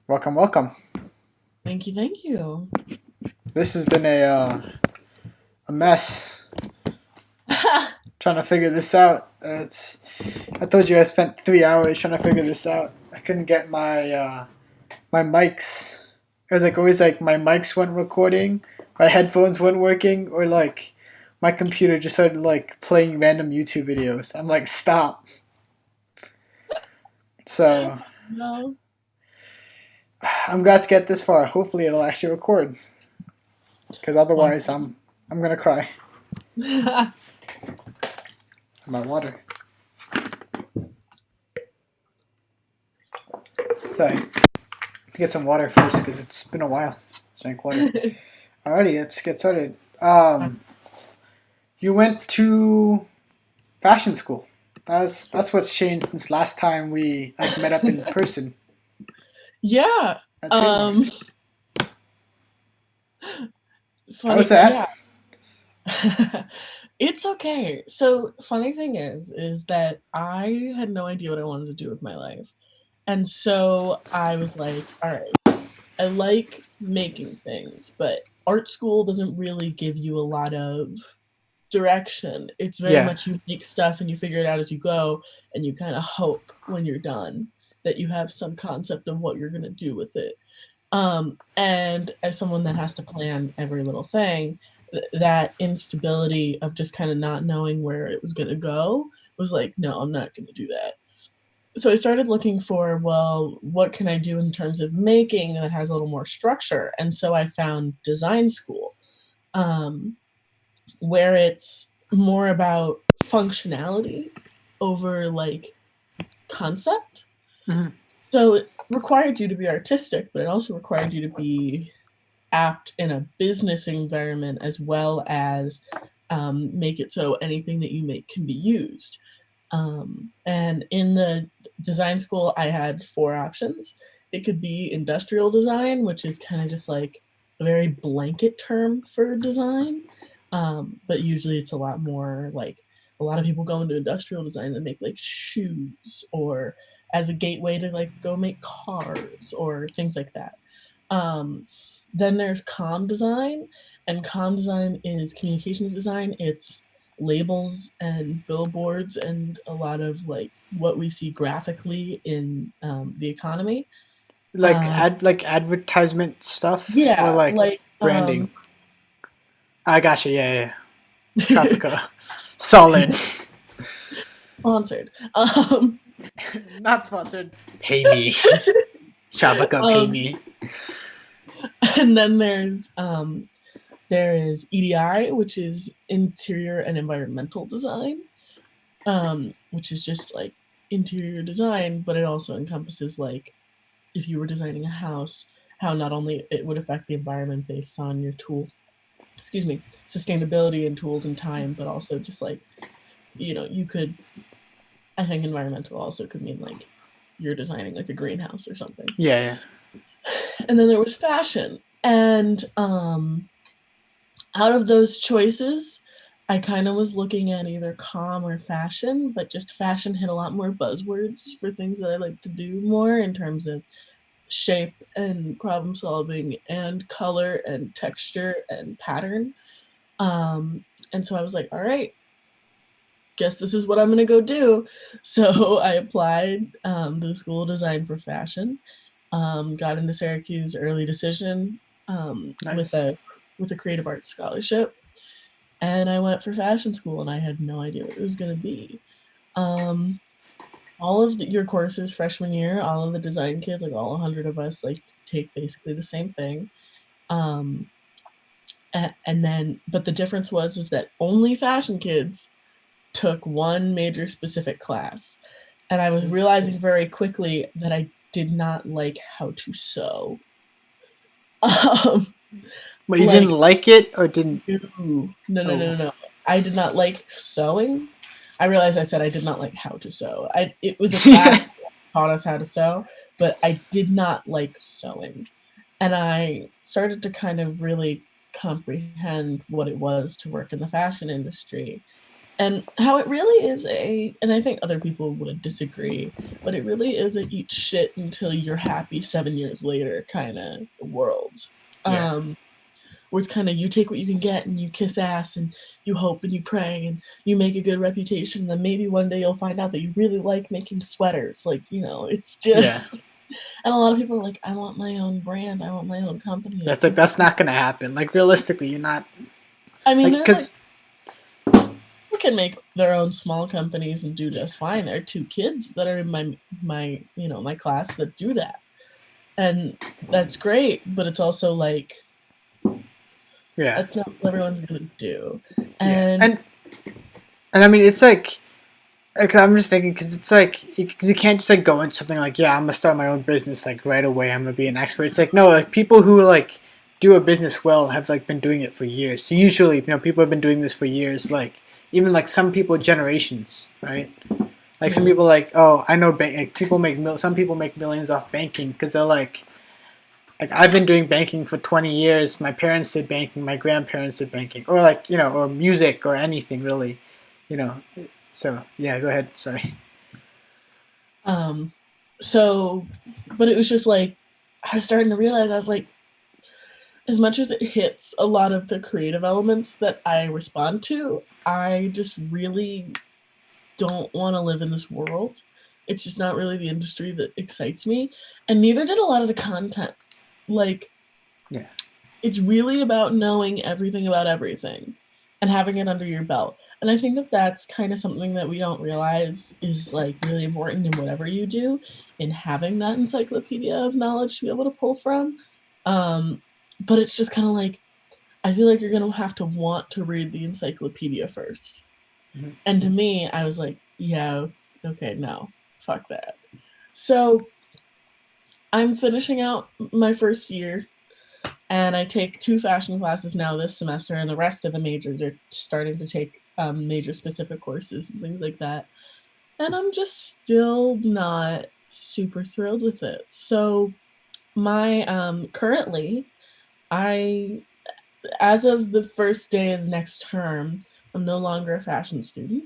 Welcome, welcome. Thank you, thank you. This has been a mess trying to figure this out. It's I told you I spent 3 hours trying to figure this out. I couldn't get my mics. It was like always like my mics weren't recording, my headphones weren't working, or like my computer just started like playing random YouTube videos. I'm like, stop. So No. I'm glad to get this far. Hopefully it'll actually record, because One. otherwise I'm gonna cry. My water. Sorry. Get some water first because it's been a while. Let's drink water. Alrighty, let's get started. You went to fashion school. That's what's changed since last time we like met up in person. Yeah. That's it, man. Um How was funny, that? yeah. It's okay. So funny thing is that I had no idea what I wanted to do with my life. And so I was like, all right, I like making things, but art school doesn't really give you a lot of direction. It's very Yeah, much you make stuff and you figure it out as you go, and you kind of hope when you're done that you have some concept of what you're going to do with it. And as someone that has to plan every little thing, that instability of just kind of not knowing where it was going to go was like, no, I'm not going to do that. So I started looking for, well, what can I do in terms of making that has a little more structure? And so I found design school, um, where it's more about functionality over like concept. hmm So it required you to be artistic, but it also required you to be apt in a business environment as well as make it so anything that you make can be used. And in the design school, I had four options. It could be industrial design, which is kind of just like a very blanket term for design. But usually it's a lot more like a lot of people go into industrial design and make like shoes or as a gateway to like go make cars or things like that. Um, then there's comm design, and comm design is communications design. It's labels and billboards and a lot of like what we see graphically in the economy. Um, like advertisement stuff or yeah, like like branding. I gotcha. Yeah, yeah. Tropica, solid. sponsored. Not sponsored. Pay me, Tropica. Pay Um, me. and then there is EDI, which is interior and environmental design, which is just like interior design, but it also encompasses like if you were designing a house, how not only it would affect the environment based on your tool, excuse me, sustainability and tools and time, but also just like, you could, I think environmental also could mean like you're designing like a greenhouse or something. Yeah, yeah. And then there was fashion. And out of those choices, I kind of was looking at either comm or fashion, but just fashion hit a lot more buzzwords for things that I like to do more in terms of shape and problem solving and color and texture and pattern. And so I was like, all right, guess this is what I'm going to go do. So I applied to the School of Design for Fashion, got into Syracuse early decision with Nice. a creative arts scholarship, and I went for fashion school, and I had no idea what it was going to be. Um, all of your courses freshman year, all of the design kids, like all 100 of us, like take basically the same thing. Um, and then, but the difference was that only fashion kids took one major specific class, and I was realizing very quickly that I did not like how to sew. Um, But you didn't like, like it or didn't? no, no, no, no, Oh, no, no. I did not like sewing. I realized I said I did not like how to sew. It was a class yeah. that taught us how to sew, but I did not like sewing. And I started to kind of really comprehend what it was to work in the fashion industry. And how it really is and I think other people would disagree, but it really is a eat shit until you're happy 7 years later kind of world. Yeah. Where it's kind of you take what you can get and you kiss ass and you hope and you pray and you make a good reputation. And then maybe one day you'll find out that you really like making sweaters. Like, it's Yeah. just, and a lot of people are like, I want my own brand. I want my own company. That's It's like like, that's not gonna happen. Like realistically, you're not I mean, like there's like, because people can make their own small companies and do just fine. There are two kids that are in my class that do that. And that's great, but it's also like, yeah, that's not what everyone's going to do. yeah, And and I mean it's like I'm just thinking because it's like you can't just like go into something like yeah I'm gonna start my own business like right away I'm gonna be an expert. It's like no, like people who like do a business well have like been doing it for years. So usually people have been doing this for years. Like even like some people generations, right? Like some people like oh I know like people make some people make millions off banking because they're like I've been doing banking for 20 years. My parents did banking. My grandparents did banking, or like or music or anything really, you know. So yeah, go ahead. Sorry. Um, so, but it was just like, I was starting to realize, I was like, as much as it hits a lot of the creative elements that I respond to, I just really don't want to live in this world. It's just not really the industry that excites me. And neither did a lot of the content. Like, Yeah. it's really about knowing everything about everything and having it under your belt. And I think that that's kind of something that we don't realize is like really important in whatever you do, in having that encyclopedia of knowledge to be able to pull from. Um, but it's just kind of like, I feel like you're going to have to want to read the encyclopedia first. Mm-hmm. And to me, I was like, yeah, okay, no, fuck that. So I'm finishing out my first year and I take 2 fashion classes now this semester, and the rest of the majors are starting to take major specific courses and things like that. And I'm just still not super thrilled with it. So my currently, I as of the first day of the next term, I'm no longer a fashion student.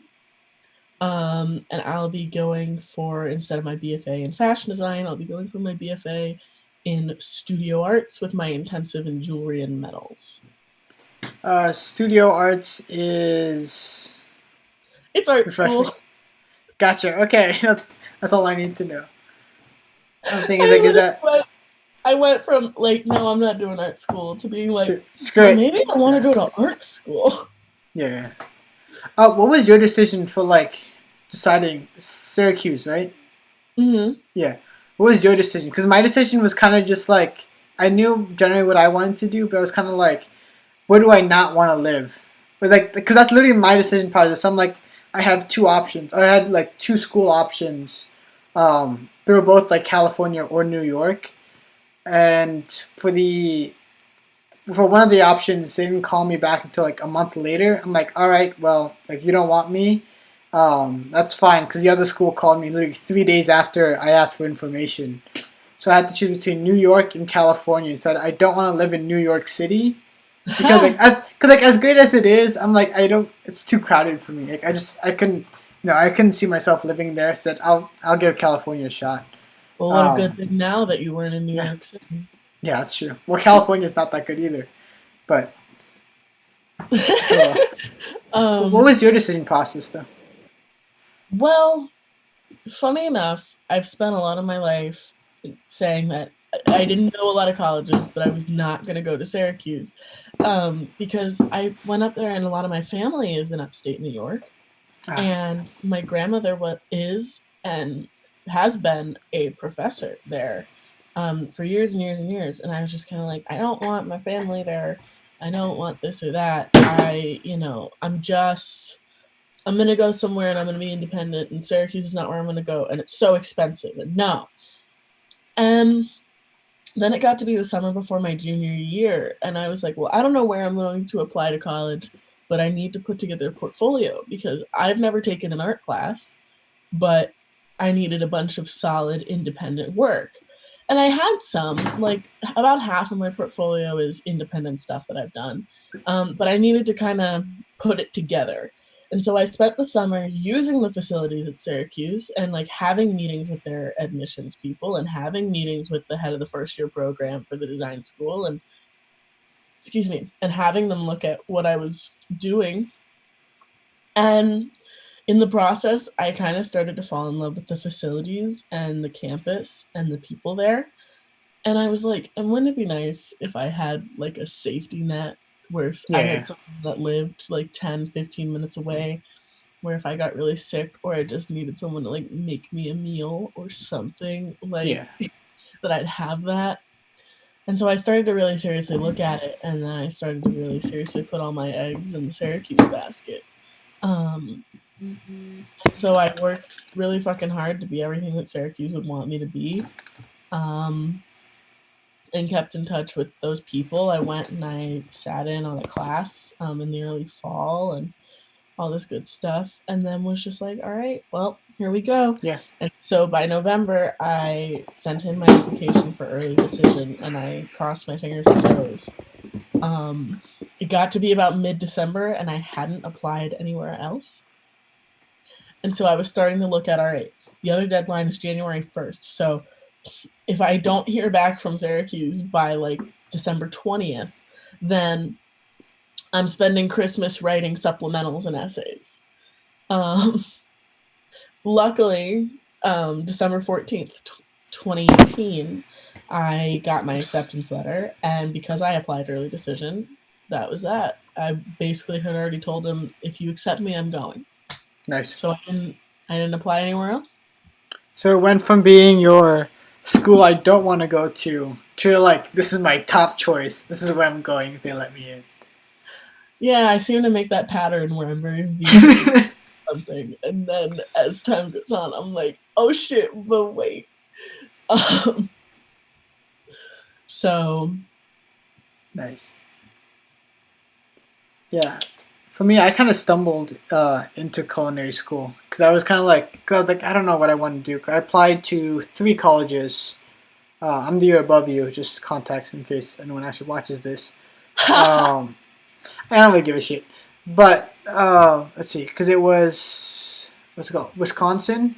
And I'll be going for, instead of my BFA in fashion design, I'll be going for my BFA in studio arts with my intensive in jewelry and metals. Studio arts is It's art refresh me. school. Gotcha. Okay, that's all I need to know. I'm thinking I like is literally that went from like, no, I'm not doing art school to being like, to screw well, it? maybe I want to Yeah. go to art school. Yeah. What was your decision for like deciding Syracuse, right? Mm-hmm. Yeah. What was your decision? Because my decision was kind of just like I knew generally what I wanted to do, but I was kind of like, where do I not want to live? It was like because that's literally my decision process. I'm like, I have two options. I had like two school options. They were both like California or New York, and for one of the options, they didn't call me back until like a month later. I'm like, all right, well, like you don't want me, that's fine. Because the other school called me literally 3 days after I asked for information. So I had to choose between New York and California. And said I don't want to live in New York City because as great as it is, I'm like I don't. It's too crowded for me. Like I couldn't I couldn't see myself living there. Said I'll give California a shot. Well, what a good thing now that you weren't in New Yeah, York City. yeah, that's true. Well, California's not that good either, but. Oh, well. What um, was your decision process though? well, funny enough, I've spent a lot of my life saying that I didn't know a lot of colleges, but I was not going to go to Syracuse because I went up there and a lot of my family is in upstate New York. Ah, And my grandmother is and has been a professor there for years and years and years. And I was just kind of like, I don't want my family there. I don't want this or that. I'm going to go somewhere and I'm going to be independent. And Syracuse is not where I'm going to go. And it's so expensive. And no. And then it got to be the summer before my junior year. And I was like, well, I don't know where I'm going to apply to college, but I need to put together a portfolio because I've never taken an art class, but I needed a bunch of solid independent work. And I had some, like about half of my portfolio is independent stuff that I've done. But I needed to kind of put it together. And so I spent the summer using the facilities at Syracuse and like having meetings with their admissions people and having meetings with the head of the first year program for the design school and excuse me, and having them look at what I was doing. And in the process, I kind of started to fall in love with the facilities and the campus and the people there. And I was like, and wouldn't it be nice if I had like a safety net where I Yeah. had someone that lived like 10, 15 minutes away, where if I got really sick or I just needed someone to like make me a meal or something, like Yeah. that I'd have that. And so I started to really seriously look at it, and then I started to really seriously put all my eggs in the Syracuse basket. Um, so I worked really fucking hard to be everything that Syracuse would want me to be. Um, and kept in touch with those people. I went and I sat in on a class in the early fall and all this good stuff. And then was just like, all right, well, here we go. Yeah. And so by November, I sent in my application for early decision and I crossed my fingers and toes. Um, it got to be about mid December and I hadn't applied anywhere else. And so I was starting to look at, all right, the other deadline is January 1st. So if I don't hear back from Syracuse by like December 20th, then I'm spending Christmas writing supplementals and essays. Um, luckily, December 14th, 2018, I got my Oops. acceptance letter. And because I applied early decision, that was that. I basically had already told them, if you accept me, I'm going. Nice. So I didn't apply anywhere else. So it went from being your school I don't want to go to like this is my top choice. This is where I'm going if they let me in. Yeah, I seem to make that pattern where I'm very vehemently something, and then as time goes on, I'm like, oh shit, but wait. Um, so Nice. Yeah. For me, I kind of stumbled into culinary school because I was kind of like, cause I was like, I don't know what I want to do. I applied to 3 colleges. I'm the year above you, just context in case anyone actually watches this. Um, I don't really give a shit. But let's see, because it was what's it called? Wisconsin,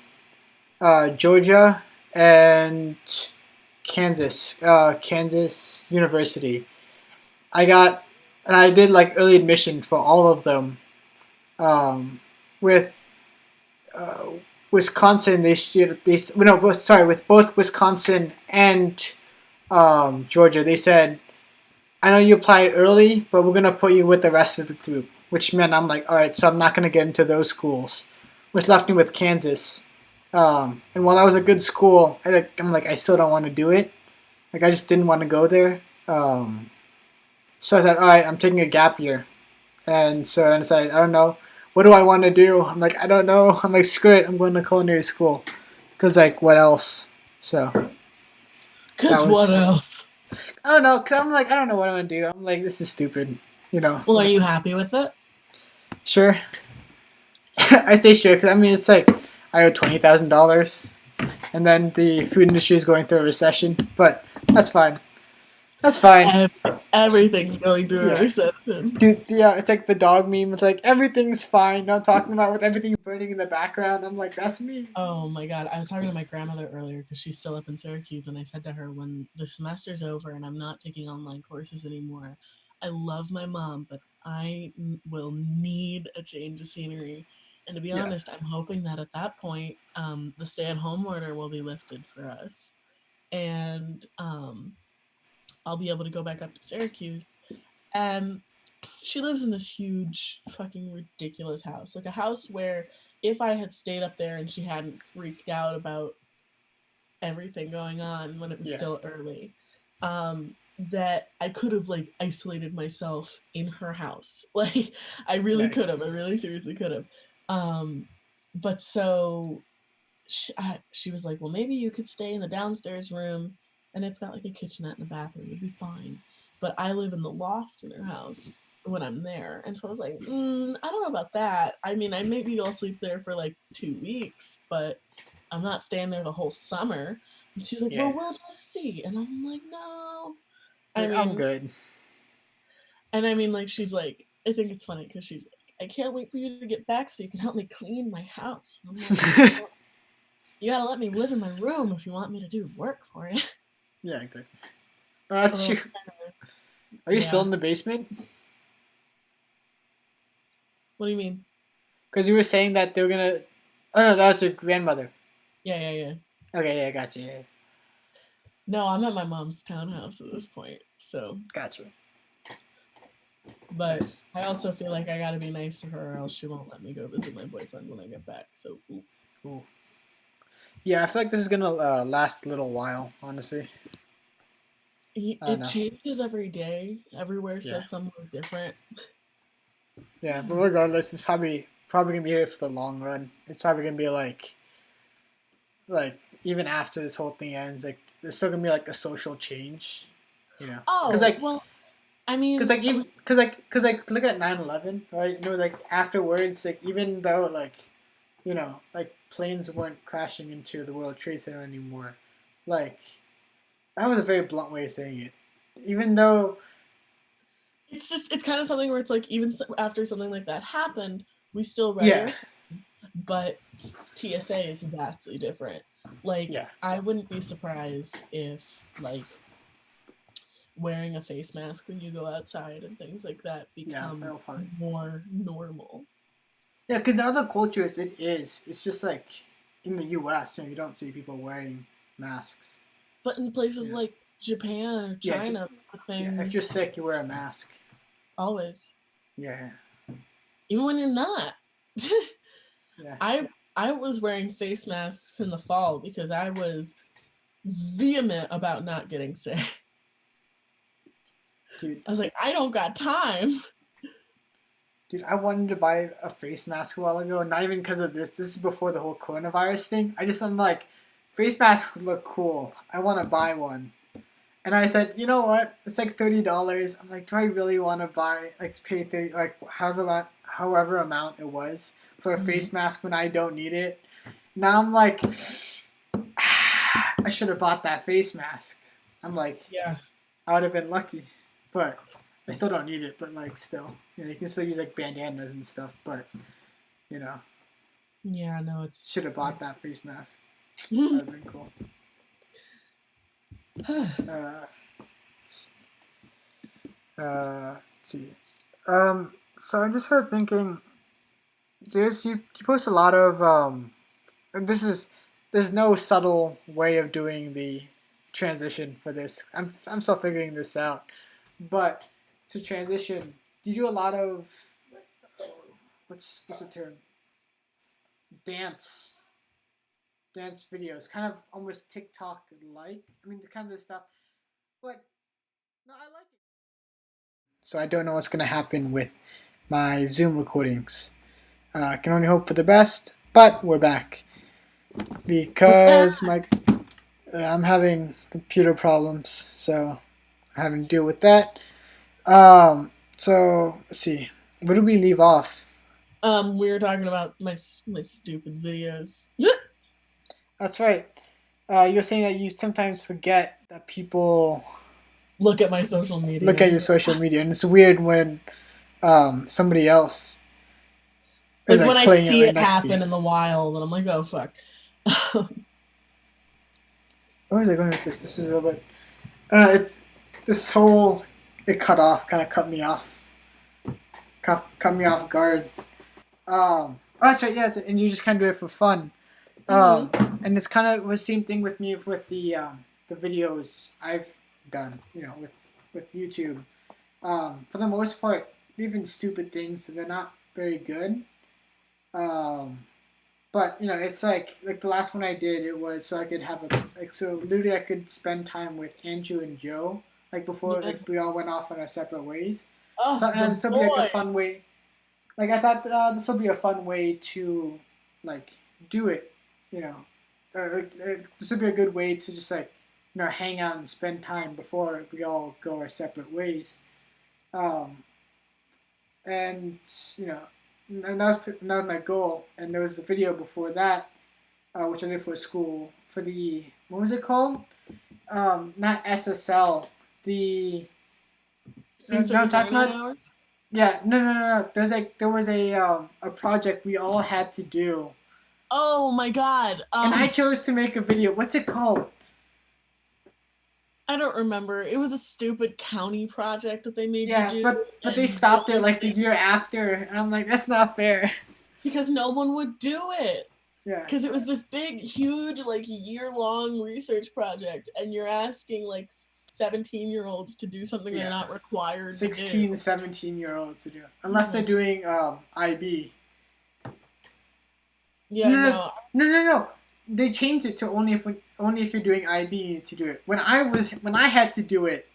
Georgia, and Kansas. Kansas University. I got, and I did like early admission for all of them. With uh, Wisconsin, they no, sorry, with both Wisconsin and Georgia, they said, I know you applied early, but we're gonna put you with the rest of the group, which meant I'm like, all right, so I'm not gonna get into those schools, which left me with Kansas. And while that was a good school, I'm like, I still don't want to do it. Like, I just didn't want to go there. So I said, all right, I'm taking a gap year, and so I decided, I don't know, what do I want to do? I'm like, I don't know. I'm like, screw it, I'm going to culinary school, cause like, what else? So that because what was, else? I don't know, cause I'm like, I don't know what I'm gonna do. I'm like, this is stupid, you know. Well, are you happy with it? Sure. I stay sure because I mean it's like I owe $20,000, and then the food industry is going through a recession. But that's fine. That's fine. Everything's going through a Yeah, recession. dude. Yeah, it's like the dog meme. It's like everything's fine. You know, I'm talking about with everything burning in the background. I'm like, that's me. Oh my god, I was talking to my grandmother earlier because she's still up in Syracuse, and I said to her, when the semester's over and I'm not taking online courses anymore, I love my mom, but will need a change of scenery. And to be Yeah. honest, I'm hoping that at that point, the stay-at-home order will be lifted for us, and I'll be able to go back up to Syracuse. And she lives in this huge, fucking ridiculous house, like a house where if I had stayed up there and she hadn't freaked out about everything going on when it was Yeah. still early, that I could have like isolated myself in her house. Like I really could Nice. have. I really seriously could have. Um, but so she was like, well, maybe you could stay in the downstairs room, and it's got like a kitchenette and a bathroom. It'd be fine. But I live in the loft in her house when I'm there, and so I was like, I don't know about that. I mean, I maybe I'll sleep there for like 2 weeks, but I'm not staying there the whole summer. And she's like, Yeah. well, we'll just see. And I'm like, no. I Like I'm mean, good. and I mean, like, she's like, I think it's funny because she's like, I can't wait for you to get back so you can help me clean my house. I'm like, well, you gotta let me live in my room if you want me to do work for you. Yeah, exactly. That's So true. Are you still yeah. in the basement? What do you mean? Because you were saying that they were gonna. Oh no, that was your grandmother. Yeah, yeah, yeah. Okay, yeah, gotcha. Yeah, No, I'm at my mom's townhouse at this point. So, gotcha. but Nice. I also feel like I gotta be nice to her, or else she won't let me go visit my boyfriend when I get back. So, ooh. Cool. Yeah, I feel like this is gonna last a little while. Honestly, I don't It know. changes every day. Everywhere Yeah. says something different. Yeah, but regardless, it's probably gonna be here for the long run. It's probably gonna be like even after this whole thing ends, like there's still gonna be like a social change, you know? Cause Oh, like, well, I cause mean, like even cause like look at 9/11, right? And it was like afterwards, like even though like like planes weren't crashing into the World Trade Center anymore, like that was a very blunt way of saying it. Even though, it's kind of something where it's like, even after something like that happened, we still write yeah, our things, but TSA is vastly different. Like, yeah, I wouldn't be surprised if, like, wearing a face mask when you go outside and things like that yeah, become that'll probably. more normal. Yeah, because in other cultures it is. It's just like in the U.S. You don't see people wearing masks. But in places Yeah, like Japan or yeah, China, the yeah. If thing you're sick, you wear a mask. always, Yeah, even when you're not. yeah, I I was wearing face masks in the fall because I was vehement about not getting sick. dude, I was like, I don't got time. dude. I wanted to buy a face mask a while ago. Not even because of this. This is before the whole coronavirus thing. I'm like, face masks look cool. I want to buy one. And I said, you know what? It's like $30. I'm like, do I really want to buy pay 30 however amount it was for a Mhm. face mask when I don't need it? Now I'm like, I should have bought that face mask. I'm like, Yeah, I would have been lucky, but I still don't need it. But like, still, you can still use like bandanas and stuff. But you know, yeah, no, it's. should have bought that face mask. That would have been cool. Uh, let's see. So I just started thinking. You post a lot of and there's no subtle way of doing the transition for this. I'm still figuring this out, but to transition, you do a lot of what's the term? Dance dance videos, kind of almost TikTok like. I mean, the kind of stuff, but no, I like it. So I don't know what's gonna happen with my Zoom recordings. I can only hope for the best, but we're back We're back. because I'm having computer problems, so I'm having to deal with that. So let's see, where did we leave off? We were talking about my stupid videos. That's right. You're saying that you sometimes forget that people Look at my social look at media. your social media, and it's weird when somebody else is Like, like when I playing it see right it next to you. happen in the wild, and I'm like, oh fuck. Where was I going with this? This is a little bit. It this whole it cut off, kind of cut me off guard. Oh, that's right. Yeah, and you just kind of do it for fun. Hmm. And it's kind of the same thing with me with the videos I've done. With YouTube. For the most part, even stupid things, so they're not very good. Um, but it's like the last one I did. It was so I could have so literally I could spend time with Andrew and Joe like before Yeah. like we all went off on our separate ways. So Oh, the this will be like a boy. fun way. Like I thought this will be a fun way to like do it. You know, this would be a good way to just like hang out and spend time before we all go our separate ways. Um, and you know, and that was my goal. And there was the video before that, which I did for school for the what was it called? Not SSL. The Student no, I'm service talking learning about hours. Yeah, no. There was a project we all had to do, Oh my god. and I chose to make a video. What's it called? I don't remember. It was a stupid county project that they made you Yeah, do, but they and stopped it like the year after, and I'm like, that's not fair. because no one would do it. Yeah, Because it was this big, huge, like year-long research project, and you're asking like 17-year-olds to do something they're yeah. not required to do. 16, 17-year-olds to do it. Unless they're Mhm. doing IB. Yeah, No, no, no. no. They changed it to only if you're doing IB to do it. When I had to do it,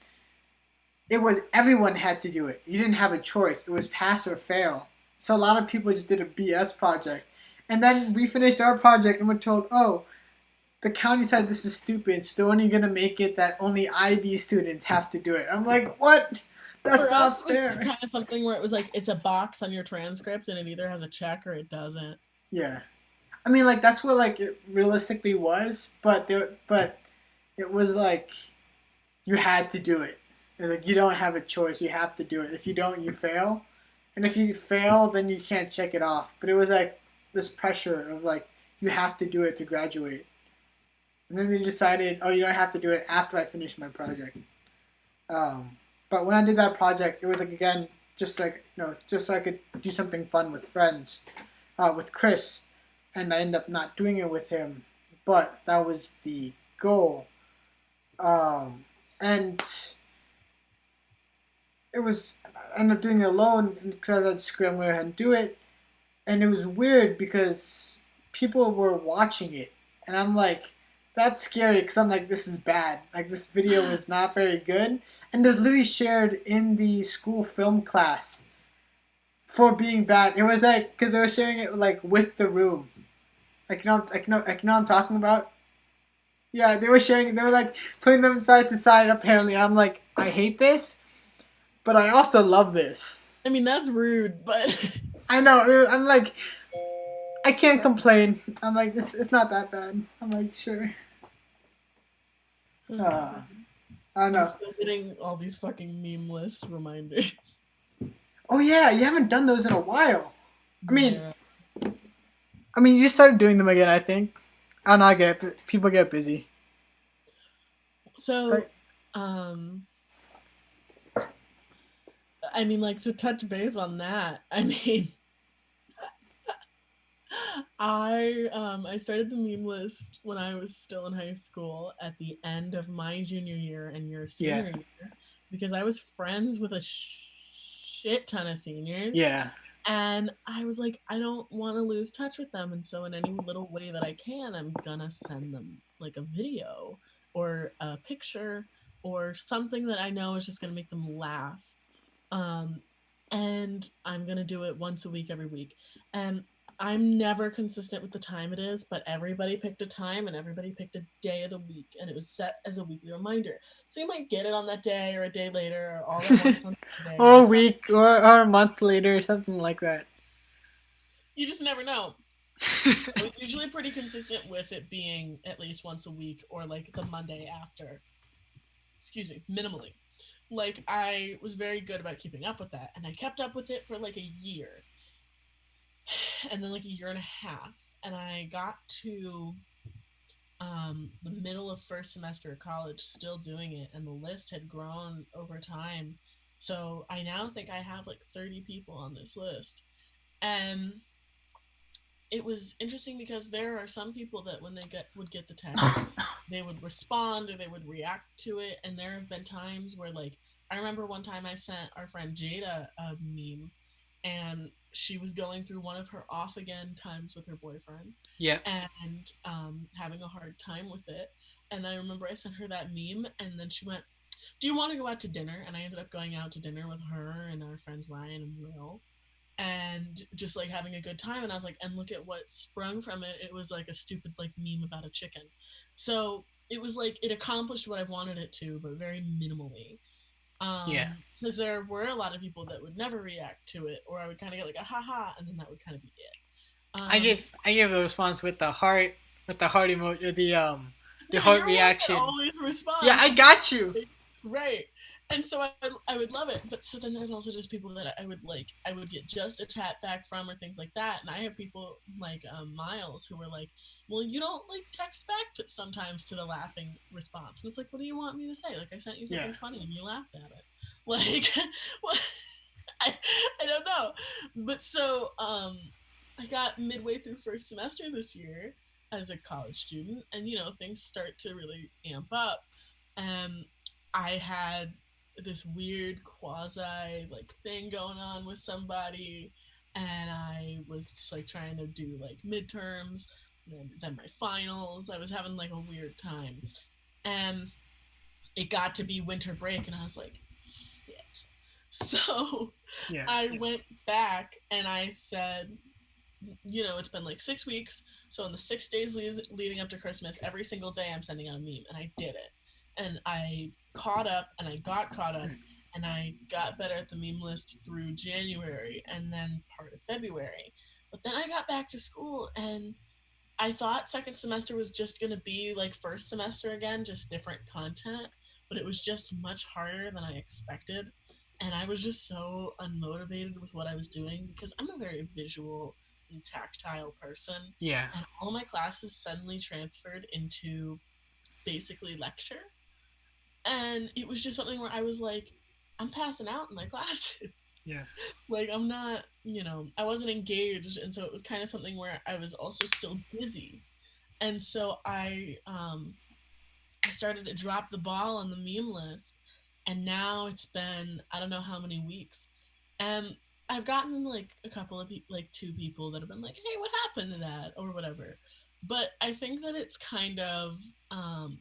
it was everyone had to do it. You didn't have a choice. It was pass or fail. So a lot of people just did a BS project. And then we finished our project and we're told, oh, the county said this is stupid, so they're only gonna make it that only IB students have to do it. I'm like, what? That's For us, not it was just fair. kind of something where it was like it's a box on your transcript, and it either has a check or it doesn't. Yeah. I mean, like that's what like it realistically was, but it was like you had to do it. It was like you don't have a choice. You have to do it. If you don't, you fail, and if you fail, then you can't check it off. But it was like this pressure of like you have to do it to graduate, and then they decided, oh, you don't have to do it after I finish my project. Um, but when I did that project, it was like again just like just so I could do something fun with friends, with Chris, and I ended up not doing it with him, but that was the goal. And it was I ended up doing it alone because I had to scramble ahead and do it, and it was weird because people were watching it, and I'm like, that's scary because I'm like, this is bad. Like this video is not very good, and it was literally shared in the school film class for being bad. It was like because they were sharing it like with the room. Like what I'm talking about. Yeah, they were sharing. They were like putting them side to side. Apparently, I'm like, I hate this, but I also love this. I mean, that's rude, but I know. I'm like, I can't complain. I'm like, it's not that bad. I'm like, sure. Uh, I don't I'm know. still getting all these fucking memeless reminders. Oh yeah, you haven't done those in a while. I mean, Yeah. you started doing them again. I think. I don't know. I get it. People get busy. So, But um, I mean, like to touch base on that. I mean, I started the meme list when I was still in high school at the end of my junior year and your yeah, senior year because I was friends with a shit ton of seniors. yeah, And I was like, I don't want to lose touch with them. And so, in any little way that I can, I'm gonna send them like a video or a picture or something that I know is just gonna make them laugh. Um, and I'm gonna do it once a week, every week. And I'm never consistent with the time it is, but everybody picked a time and everybody picked a day of the week, and it was set as a weekly reminder. So you might get it on that day or a day later or all at once on Sunday or or a something. week or a month later, or something like that. You just never know. I was usually pretty consistent with it being at least once a week or like the Monday after. Excuse me, minimally. Like I was very good about keeping up with that, and I kept up with it for like a year, and then like a year and a half, and I got to the middle of first semester of college still doing it, and the list had grown over time. So I now think I have like 30 people on this list, and it was interesting because there are some people that when would get the text, they would respond or they would react to it. And there have been times where like I remember one time I sent our friend Jada a meme and she was going through one of her off again times with her boyfriend Yeah. and having a hard time with it. And I remember I sent her that meme and then she went, do you want to go out to dinner? And I ended up going out to dinner with her and our friends Ryan and Will and just like having a good time. And I was like, and look at what sprung from it. It was like a stupid like meme about a chicken. So it was like it accomplished what I wanted it to, but very minimally. Yeah. Because there were a lot of people that would never react to it, or I would kind of get like a haha, and then that would kind of be it. I gave the response with the heart emoji, the Yeah, heart you're one that reaction. always responds. Yeah, I got you. Right. And so I would love it, but so then there's also just people that I would get just a chat back from or things like that, and I have people like Miles who were like, well, you don't like text back to, sometimes to the laughing response, and it's like, what do you want me to say? Like I sent you Yeah. something funny and you laughed at it, like what? I don't know, but so I got midway through first semester this year as a college student, and things start to really amp up, and I had this weird quasi like thing going on with somebody, and I was just like trying to do like midterms and then my finals. I was having like a weird time, and it got to be winter break, and I was like, shit. So Yeah. I went back and I said, it's been like 6 weeks. So in the 6 days leading up to Christmas, every single day I'm sending out a meme, and I did it. And I caught up, and I got caught up, and I got better at the meme list through January and then part of February. But then I got back to school, and I thought second semester was just going to be like first semester again, just different content, but it was just much harder than I expected. And I was just so unmotivated with what I was doing because I'm a very visual and tactile person. Yeah. And all my classes suddenly transferred into basically lecture. And it was just something where I was like, I'm passing out in my classes. Yeah. Like, I'm not, I wasn't engaged. And so it was kind of something where I was also still busy. And so I started to drop the ball on the meme list, and now it's been I don't know how many weeks, and I've gotten like a couple of like two people that have been like, "Hey, what happened to that?" or whatever. But I think that um,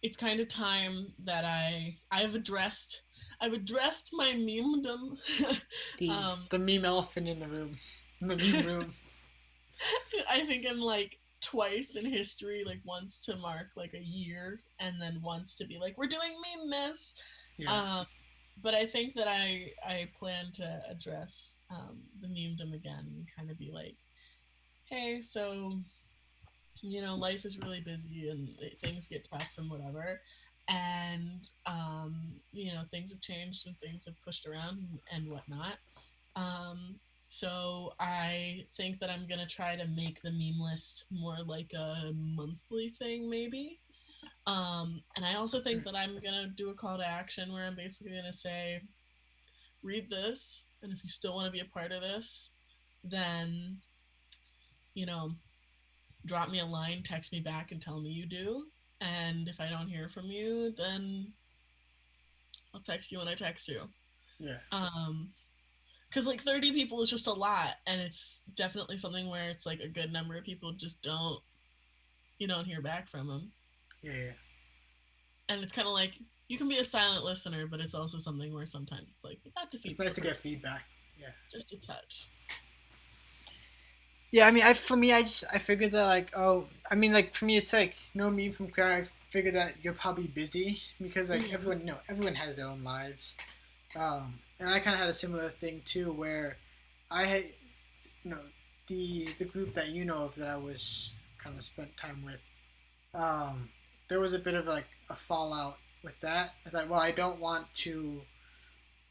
it's kind of time that I've addressed my memedom. The um, the meme elephant in the room. In the meme room. I think in like twice in history, like once to mark like a year, and then once to be like, we're doing meme miss. Yeah. Um, but I think that I plan to address the memedom again and kind of be like, hey, so life is really busy and things get tough and whatever, and things have changed and things have pushed around and whatnot. um, so I think that I'm gonna try to make the meme list more like a monthly thing, maybe. And I also think that I'm gonna do a call to action where I'm basically gonna say, read this, and if you still want to be a part of this, then you know, drop me a line, text me back, and tell me you do. And if I don't hear from you, then I'll text you when I text you. Yeah. Um, because like 30 people is just a lot, and it's definitely something where it's like a good number of people just you don't hear back from them. Yeah. Yeah. And it's kind of like you can be a silent listener, but it's also something where sometimes it's like that It's defeats nice the to purpose. get feedback. Yeah. Just a touch. Yeah, I mean, for me, I figured that like, oh, I mean, like for me, it's like no meme from Claire. I figured that you're probably busy because like Mm-hmm. everyone has their own lives, and I kind of had a similar thing too, where I had, you know, the group that you know of that I was kind of spent time with, um, there was a bit of like a fallout with that. It's like, well, I don't want to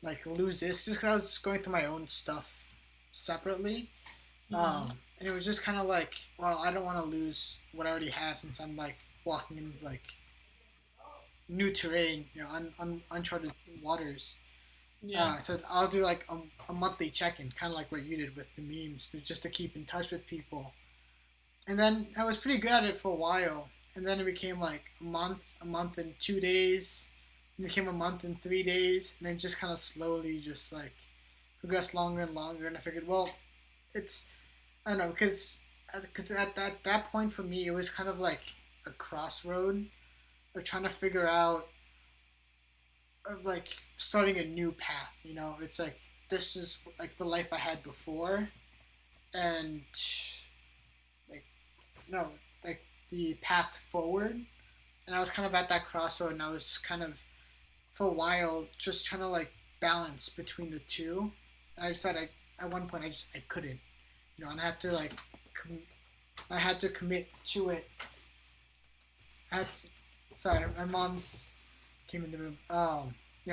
like lose this just because I was going through my own stuff separately. Mm-hmm. And it was just kind of like, well, I don't want to lose what I already have since I'm like walking in like new terrain, uncharted waters. Yeah. So I'll do like a monthly check-in, kind of like what you did with the memes, just to keep in touch with people. And then I was pretty good at it for a while, and then it became like a month and 2 days, it became a month and 3 days, and then just kind of slowly just like progressed longer and longer. And I figured, well, it's I don't know because at that point for me it was kind of like a crossroad of trying to figure out of like starting a new path. It's like this is like the life I had before, and like no, like the path forward. And I was kind of at that crossroad, and I was kind of for a while just trying to like balance between the two. And I decided at one point I couldn't, and I had to like I had to commit to it. I had to, sorry, my mom's came in the room.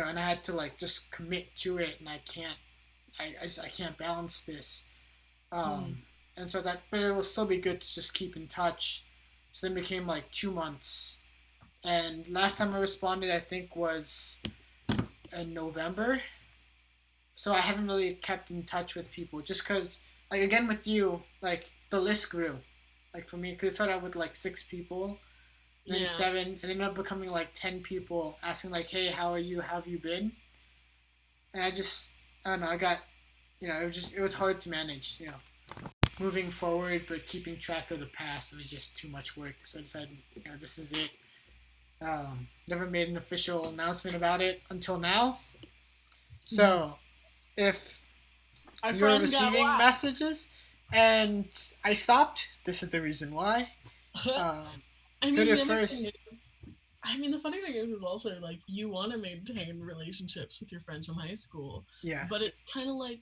and I had to like just commit to it, and I can't balance this. Mm. And so that, but it will still be good to just keep in touch. So then it became like 2 months, and last time I responded, I think was in November. So I haven't really kept in touch with people just because, like again with you, like the list grew, like for me, because it started out with like 6 people, then Yeah. 7, and then ended up becoming like 10 people asking like, "Hey, how are you? How have you been?" And I don't know, I got, it was hard to manage, moving forward, but keeping track of the past, it was just too much work. So I decided, this is it. Never made an official announcement about it until now. Mhm. So if Our you're friends got receiving lost. messages and I stopped, this is the reason why. Um, I heard mean, it the other thing first. is, I mean, the funny thing is also like you want to maintain relationships with your friends from high school, Yeah, but it's kind of like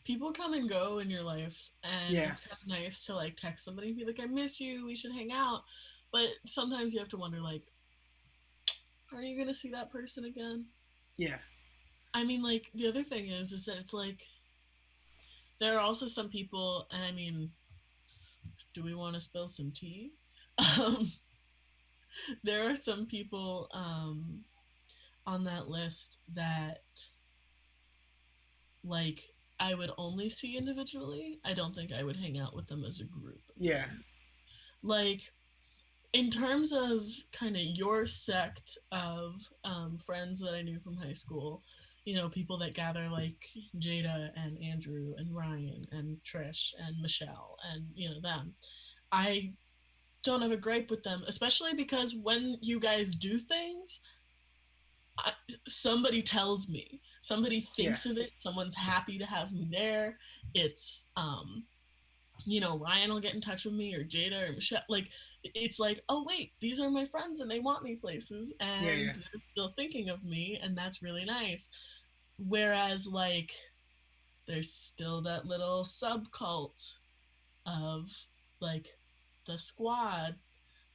people come and go in your life, and yeah, it's kind of nice to like text somebody and be like, "I miss you. We should hang out." But sometimes you have to wonder, like, are you gonna see that person again? yeah, I mean, like the other thing is that it's like there are also some people, and I mean, do we want to spill some tea? Um, there are some people on that list that like I would only see individually. I don't think I would hang out with them as a group yeah, again. Like in terms of kind of your sect of friends that I knew from high school, people that gather like Jada and Andrew and Ryan and Trish and Michelle and them. I don't have a gripe with them, especially because when you guys do things, I, somebody tells me, somebody yeah, thinks of it, someone's happy to have me there. It's Ryan will get in touch with me or Jada or Michelle. Like it's like, oh wait, these are my friends and they want me places yeah, and yeah, they're still thinking of me, and that's really nice. Whereas like there's still that little subcult of like the squad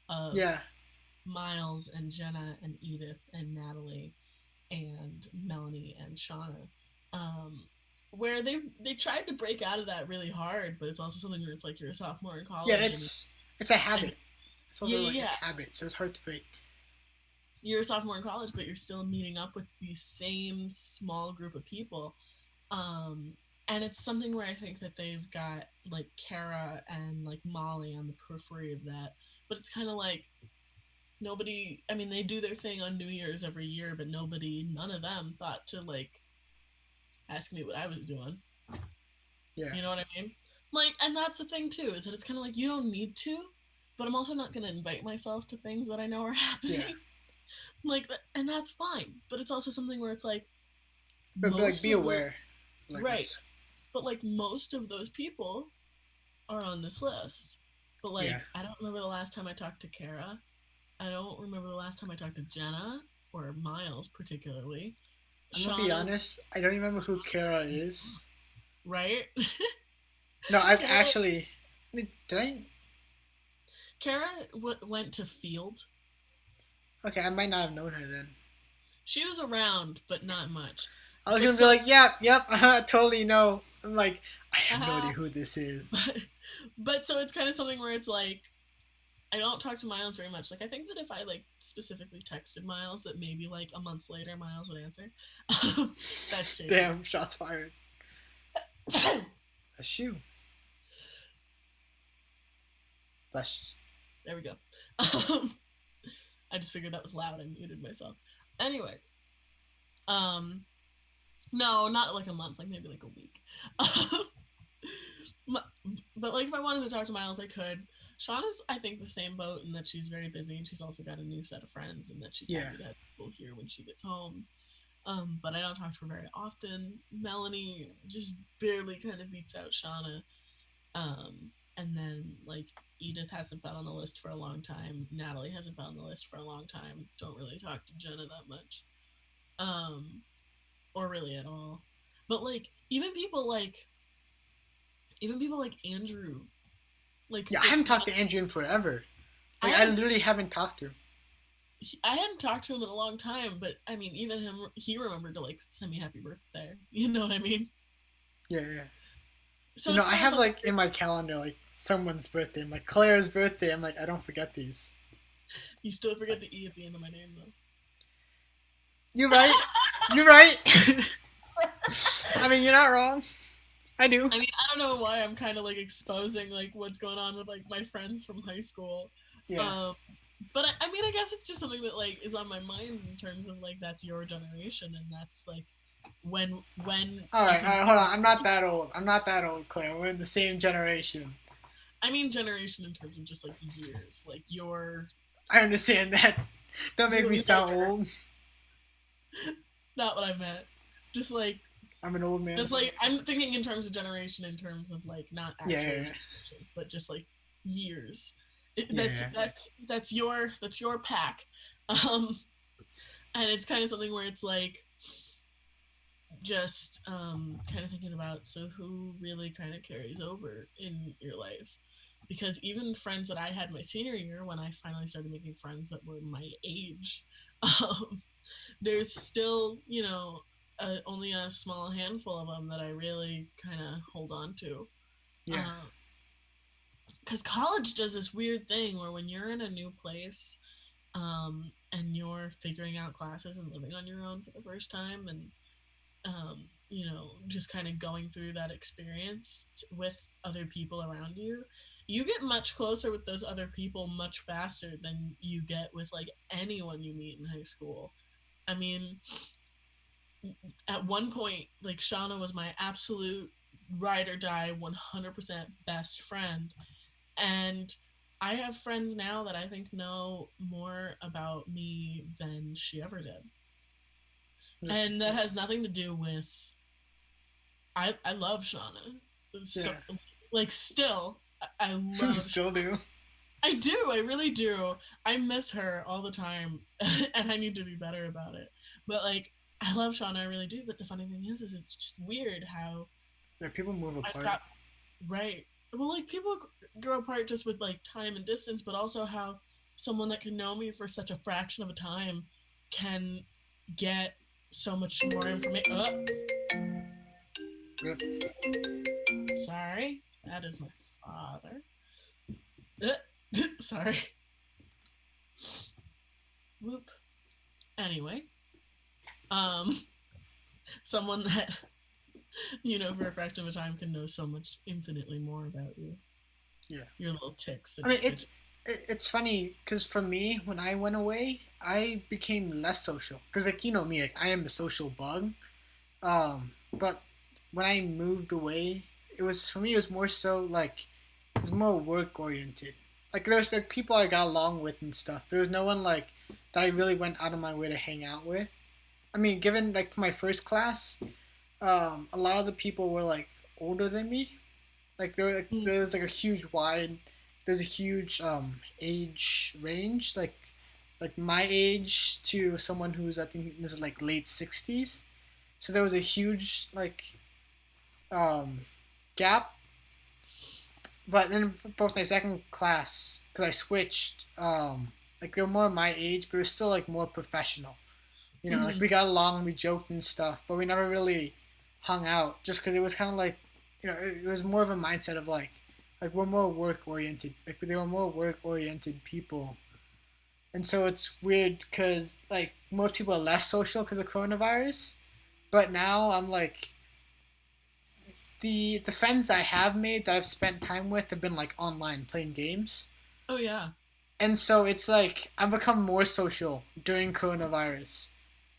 of yeah, Miles and Jenna and Edith and Natalie and Melanie and Shauna, um, where they tried to break out of that really hard, but it's also something where it's like you're a sophomore in yeah. college It's a and habit. It's yeah, also yeah, like it's yeah. a habit, so it's hard to break. You're a sophomore in college, but you're still meeting up with the same small group of people. Um, and it's something where I think that they've got like Kara and like Molly on the periphery of that. But it's kind of like nobody, I mean, they do their thing on New Year's every year, but none of them thought to like ask me what I was doing. Yeah, You know what I mean? Like, and that's the thing too, is that it's kind of like you don't need to, but I'm also not going to invite myself to things that I know are yeah. happening. Like, and that's fine. But it's also something where it's like But like, most be of the aware. Like right, it's but like most of those people are on this list. But yeah. like, I don't remember the last time I talked to Kara. I don't remember the last time I talked to Jenna or Miles particularly. I'm gonna be Shauna, honest. I don't remember who Kara is. right? No, I've Kara, actually. Did I? Kara went to Field. Okay, I might not have known her then. She was around, but not much. I was But gonna be so like, it's yep, yep, I totally know. I'm like, I have no idea uh, who this is. but so it's kind of something where it's like I don't talk to Miles very much. Like I think that if I like specifically texted Miles, that maybe like a month later Miles would answer. That's shaky. Damn, shots fired. A shoe. That's There we go. Um, I just figured that was loud. I muted myself. Anyway, um, no, not like a month. Like maybe like a week. But like if I wanted to talk to Miles, I could. Shauna's, I think, the same boat in that she's very busy and she's also got a new set of friends and that she's yeah, happy to have people here when she gets home. But I don't talk to her very often. Melanie just barely kind of beats out Shauna. And then like Edith hasn't been on the list for a long time. Natalie hasn't been on the list for a long time. Don't really talk to Jenna that much. Um, or really at all. But like even people like Andrew, like yeah. I the haven't talked to Andrew in forever. I Like, I haven't literally haven't talked to him. I hadn't talked to him in a long time, but I mean, even him, he remembered to like send me happy birthday. You know what I mean? Yeah, yeah. So it's I kind of have something. like in my calendar like someone's birthday, like Claire's birthday. I'm like, I don't forget these. You still forget the E at the end of my name, though. You're right. You're right. I mean, you're not wrong. I do. I mean, I don't know why I'm kind of like exposing like what's going on with like my friends from high school. Yeah. Um, but I mean, I guess it's just something that like is on my mind in terms of like that's your generation, and that's like when you All can. right, hold on. I'm not that old. I'm not that old, Claire. We're in the same generation. I mean, generation in terms of just like years, like I understand that. Don't make you me sound younger. old. Not what I meant. Just like I'm an old man. just like I'm thinking in terms of generation, in terms of like not Yeah, actual yeah, generations, but just like years. yeah, yeah. That's your pack, um, and it's kind of something where it's like just kind of thinking about so who really kind of carries over in your life, because even friends that I had my senior year when I finally started making friends that were my age, um, there's still only a small handful of them that I really kind of hold on to. Yeah. Because college does this weird thing where when you're in a new place, and you're figuring out classes and living on your own for the first time, and just kind of going through that experience with other people around you, you get much closer with those other people much faster than you get with like anyone you meet in high school. I mean, at one point, like Shauna was my absolute ride or die 100% best friend. And I have friends now that I think know more about me than she ever did. And that has nothing to do with I love Shauna. So Yeah. like still I You love still do. I do, I really do. I miss her all the time and I need to be better about it. But like I love Shauna, I really do. But the funny thing is it's just weird how Yeah, people move I've apart. got right. Well, like people grow apart just with like time and distance, but also how someone that can know me for such a fraction of a time can get so much more information. Oh, Rip. sorry, that is my father. Sorry. Whoop. Anyway, um, someone that for a fraction of a time can know so much infinitely more about you. Yeah. Your little ticks I and mean, it's funny because for me, when I went away, I became less social. Because like you know me, like I am a social bug. But when I moved away, it was for me. It was more so like it was more work oriented. Like there's like people I got along with and stuff. There was no one like that I really went out of my way to hang out with. I mean, given like for my first class, a lot of the people were like older than me. Like mm, there was like a huge wide, there's a huge age range. Like my age to someone who's I think this is like late 60s. So there was a huge like um, gap. But then both my second class, because I switched, like they were more my age, but it was still like more professional. Like mm-hmm. we got along, we joked and stuff, but we never really hung out just because it was kind of like, it was more of a mindset of like we're more work oriented. Like they were more work oriented people, and so it's weird because like most people are less social because of coronavirus. But now I'm like the friends I have made that I've spent time with have been like online playing games. Oh yeah. And so it's like I've become more social during coronavirus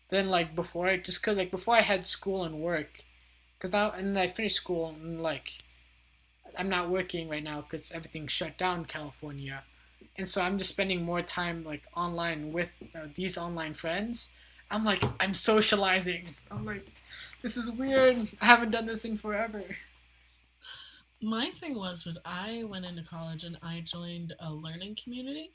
than like before. Just because like before I had school and work, because now and I finished school and like I'm not working right now because everything's shut down in California, and so I'm just spending more time like online with these online friends. I'm like I'm socializing. I'm like, this is weird. I haven't done this in forever. My thing was I went into college and I joined a learning community.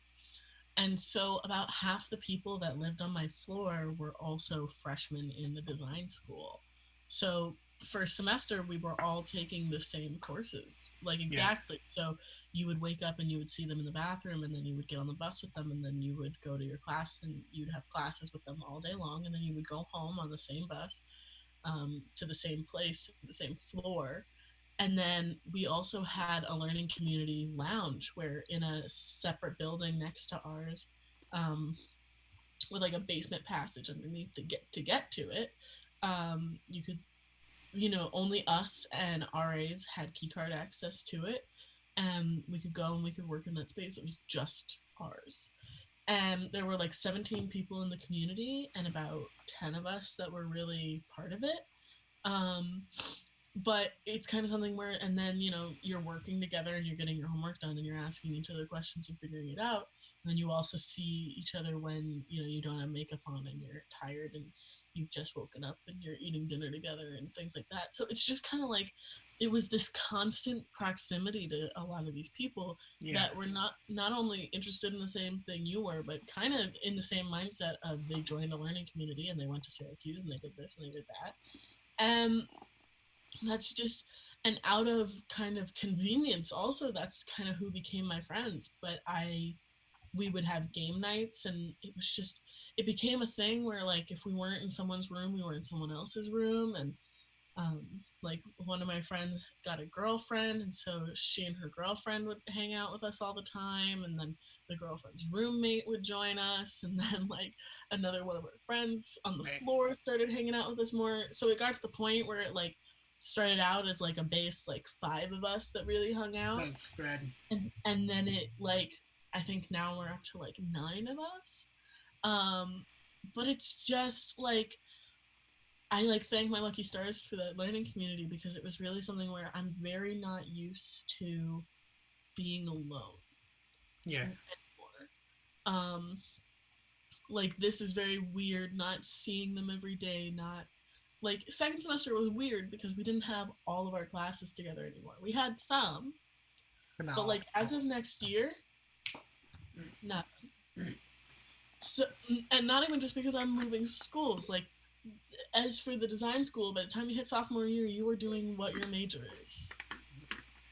And so about half the people that lived on my floor were also freshmen in the design school. So first semester we were all taking the same courses. Like Yeah. exactly. So you would wake up and you would see them in the bathroom, and then you would get on the bus with them, and then you would go to your class and you'd have classes with them all day long, and then you would go home on the same bus, to the same place, to the same floor. And then we also had a learning community lounge where in a separate building next to ours, um, with like a basement passage underneath to get to it, you could, only us and RAs had keycard access to it, and we could go and we could work in that space. It was just ours, and there were like 17 people in the community and about 10 of us that were really part of it. um, but it's kind of something where, and then you're working together and you're getting your homework done and you're asking each other questions and figuring it out, and then you also see each other when you don't have makeup on and you're tired and you've just woken up and you're eating dinner together and things like that. So it's just kind of like it was this constant proximity to a lot of these people Yeah. that were not only interested in the same thing you were, but kind of in the same mindset of they joined a learning community and they went to Syracuse and they did this and they did that. And that's just, and out of kind of convenience also, that's kind of who became my friends. But we would have game nights, and it became a thing where, like, if we weren't in someone's room, we were in someone else's room. And like, one of my friends got a girlfriend, and so she and her girlfriend would hang out with us all the time, and then the girlfriend's roommate would join us, and then like another one of our friends on the Right. floor started hanging out with us more. So it got to the point where it like started out as like a base like five of us that really hung out, Then it spread. and then it like, I think now we're up to like nine of us. um but it's just like, I like thank my lucky stars for that learning community, because it was really something where I'm very not used to being alone Yeah. anymore. Um, like, this is very weird, not seeing them every day. Not like, second semester was weird because we didn't have all of our classes together anymore. We had some, For but now. like as of next year, nothing. So, and not even just because I'm moving schools. Like, as for the design school, by the time you hit sophomore year, you are doing what your major is.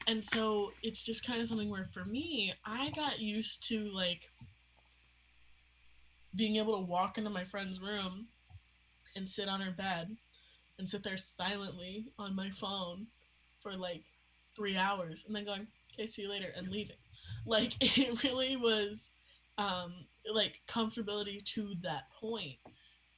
And so it's just kind of something where, for me, I got used to like being able to walk into my friend's room and sit on her bed and sit there silently on my phone for like 3 hours and then going, okay, see you later, and leaving. Like, it really was like comfortability to that point.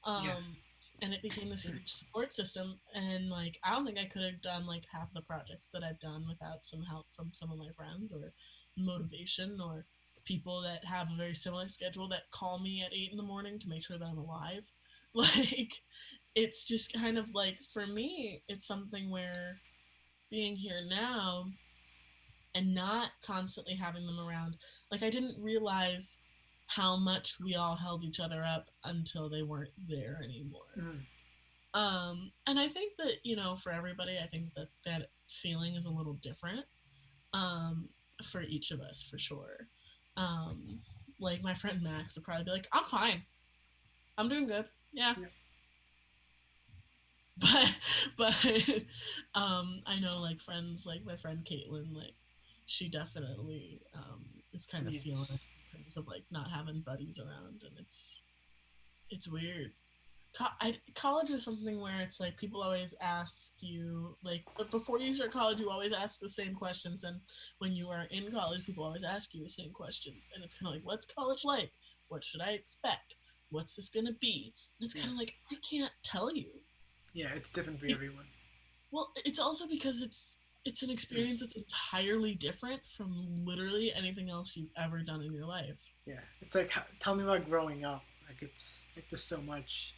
Yeah. um and it became this huge support system, and like I don't think I could have done like half the projects that I've done without some help from some of my friends, or motivation, or people that have a very similar schedule that call me at 8 in the morning to make sure that I'm alive. Like, it's just kind of like, for me, it's something where being here now and not constantly having them around, like, I didn't realize how much we all held each other up until they weren't there anymore. Mm. And I think that, for everybody, I think that that feeling is a little different, um, for each of us, for sure. Um, like, my friend Max would probably be like, I'm fine. I'm doing good. Yeah. Yeah. But, but, I know, like, friends, like my friend Caitlin, like, she definitely, is kind of feeling it It's in terms of, like, not having buddies around. And it's weird. College is something where it's like people always ask you, like, before you start college, you always ask the same questions, and when you are in college, people always ask you the same questions, and it's kind of like, what's college like? What should I expect? What's this gonna be? And it's yeah. kind of like, I can't tell you. Yeah. It's different for It, everyone. well, it's also because it's an Mm. experience that's entirely different from literally anything else you've ever done in your life. Yeah. It's like tell me about growing up. Like it's like there's so much.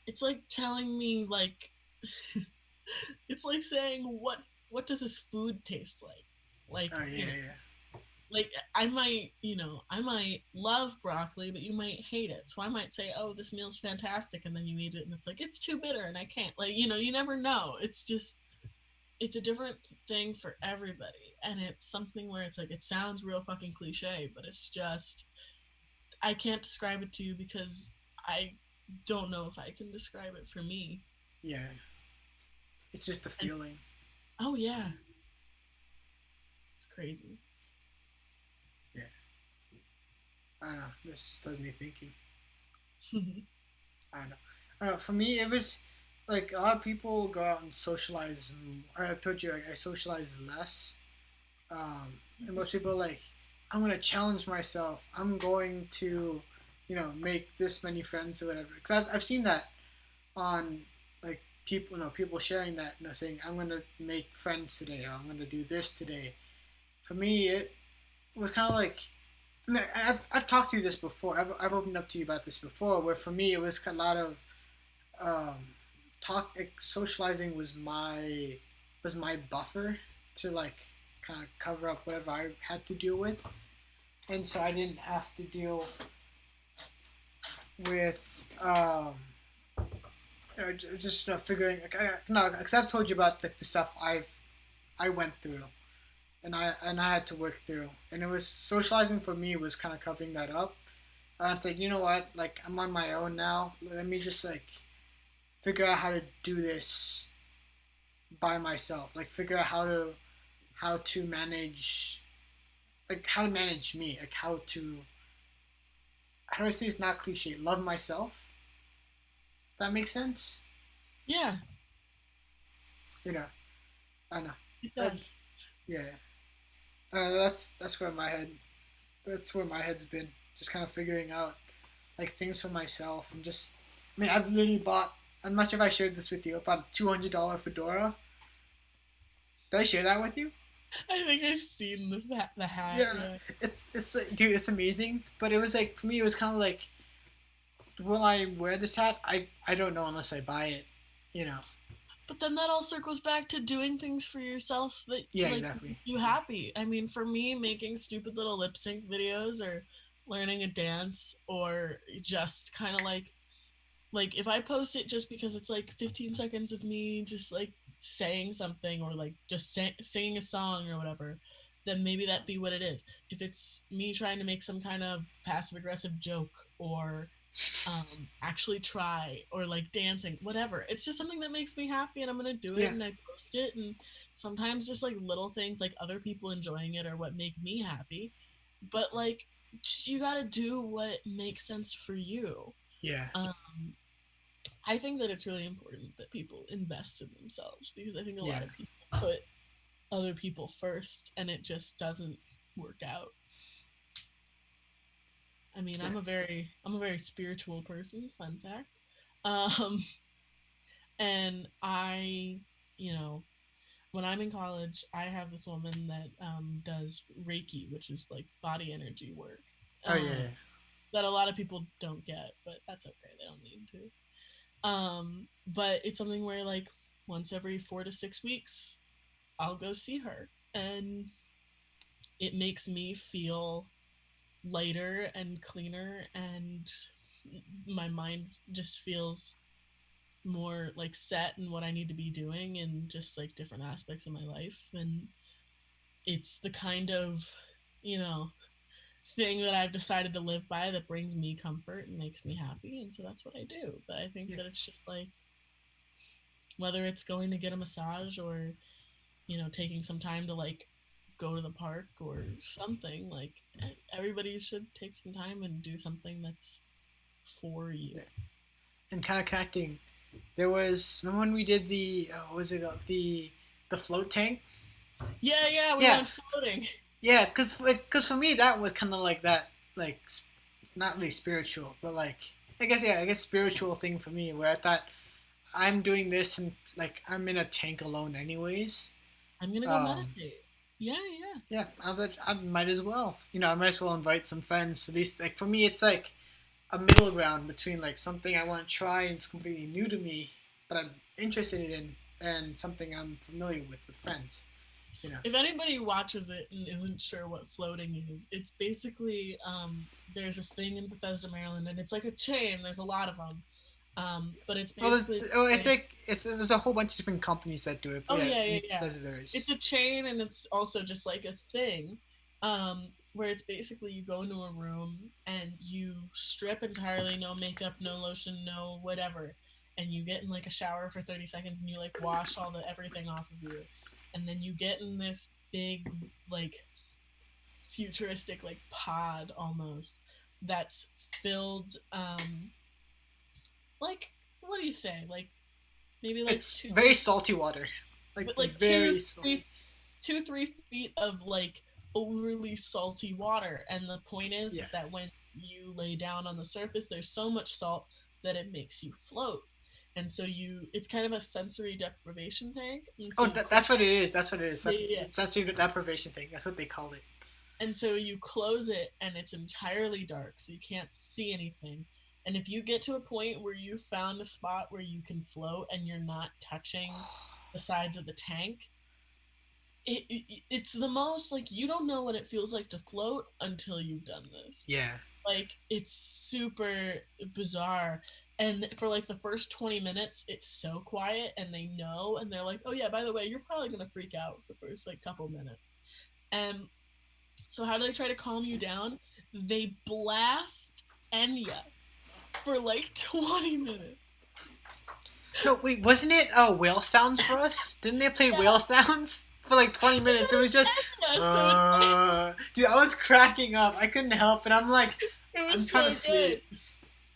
It's like telling me, like, it's like saying, what does this food taste like? Like, Oh yeah, yeah. like, I might love broccoli, but you might hate it. So I might say, oh, this meal's fantastic, and then you eat it and it's like, it's too bitter and I can't. Like, you never know. It's just, it's a different thing for everybody. And it's something where it's like, it sounds real fucking cliche, but it's just, I can't describe it to you because I don't know if I can describe it for me. Yeah. It's just a And feeling. oh yeah, it's crazy. I don't know. This just has me thinking. I don't know. I don't know. For me, it was like a lot of people go out and socialize. I told you I socialize less. And most people are like, I'm gonna challenge myself. I'm going to, make this many friends or whatever. Because I've seen that on like people, people sharing that, saying I'm gonna make friends today, or I'm gonna do this today. For me, it was kind of like I've talked to you this before. I've opened up to you about this before. Where for me, it was a lot of um, talk. Like, socializing was my buffer to like kind of cover up whatever I had to deal with, and so I didn't have to deal with just figuring. Like, no, because I've told you about like the stuff I went through, and I had to work through, and it was socializing for me was kind of covering that up. It's like, you know what, like I'm on my own now. Let me just like figure out how to do this by myself. Like figure out how to manage, like how to manage me, like how do I say it's not cliche? Love myself. That makes sense. Yeah, You know, I know. it That's does. yeah. That's where my head's been. Just kind of figuring out like things for myself and just. I mean, I've literally bought. I'm not sure if I shared this with you. I bought a $200 fedora. Did I share that with you? I think I've seen the hat. Yeah, Yeah, it's like, dude, it's amazing. But it was like for me, it was kind of like, will I wear this hat? I don't know unless I buy it. You know. but then that all circles back to doing things for yourself that Yeah, like exactly. make you happy. I mean, for me, making stupid little lip sync videos or learning a dance or just kind of like if I post it just because it's like 15 seconds of me just like saying something or like just singing a song or whatever, then maybe that be what it is. If it's me trying to make some kind of passive aggressive joke or actually try or like dancing, whatever, it's just something that makes me happy and I'm gonna do it Yeah, and I post it. And sometimes just like little things like other people enjoying it are what make me happy. But like, just, you gotta do what makes sense for you. yeah, um, I think that it's really important that people invest in themselves because I think a yeah, lot of people put other people first and it just doesn't work out. I mean, yeah. I'm a very spiritual person, fun fact. Um and you know, when I'm in college, I have this woman that does Reiki, which is like body energy work. Oh yeah, yeah. That a lot of people don't get, but that's okay. They don't need to. But it's something where like once every 4 to 6 weeks, I'll go see her, and it makes me feel lighter and cleaner, and my mind just feels more like set in what I need to be doing and just like different aspects of my life. And it's the kind of, you know, thing that I've decided to live by that brings me comfort and makes me happy. And so that's what I do. But I think Yeah. that it's just like whether it's going to get a massage or, taking some time to like go to the park or something, like everybody should take some time and do something that's for you. Yeah. And kind of connecting. There was remember when we did the what was it the float tank? Yeah, yeah, we Yeah, went floating. yeah. Cause for me that was kind of like that, like not really spiritual, but like I guess spiritual thing for me where I thought I'm doing this and like I'm in a tank alone anyways. I'm gonna go Um, meditate. Yeah, yeah. yeah, I was like I might as well. I might as well invite some friends. At least like for me, it's like a middle ground between like something I want to try and it's completely new to me, but I'm interested in, and something I'm familiar with friends. You know. If anybody watches it and isn't sure what floating is, it's basically there's this thing in Bethesda, Maryland, and it's like a chain. There's a lot of them, but it's Well, basically it's like there's a whole bunch of different companies that do it, but oh yeah, yeah, yeah, in yeah. Bethesda there It's is. a chain, and it's also just like a thing, where it's basically you go into a room and you strip entirely, no makeup, no lotion, no whatever, and you get in like a shower for 30 seconds, and you like wash all the everything off of you, and then you get in this big like futuristic like pod almost, that's filled like what do you say? Like maybe like It's very salty water, like but like very salty. 2-3 feet of like overly salty water. And the point Yeah. is that when you lay down on the surface, there's so much salt that it makes you float. And so it's kind of a sensory deprivation tank. And so Oh, that's what it is. That's what it is. yeah, yeah, yeah. Sensory deprivation thing. That's what they call it. And so you close it and it's entirely dark, so you can't see anything. And if you get to a point where you found a spot where you can float and you're not touching the sides of the tank, it's the most like you don't know what it feels like to float until you've done this. Yeah. Like it's super bizarre. And for like the first 20 minutes it's so quiet and they know and they're like, oh yeah, by the way, you're probably gonna freak out for the first like couple minutes. And so how do they try to calm you down? They blast Enya for like 20 minutes. No, wait, wasn't it whale sounds for us? Didn't they play whale sounds for like 20 minutes? It was just dude, I was cracking up. I couldn't help it. I'm like, I'm trying to sleep.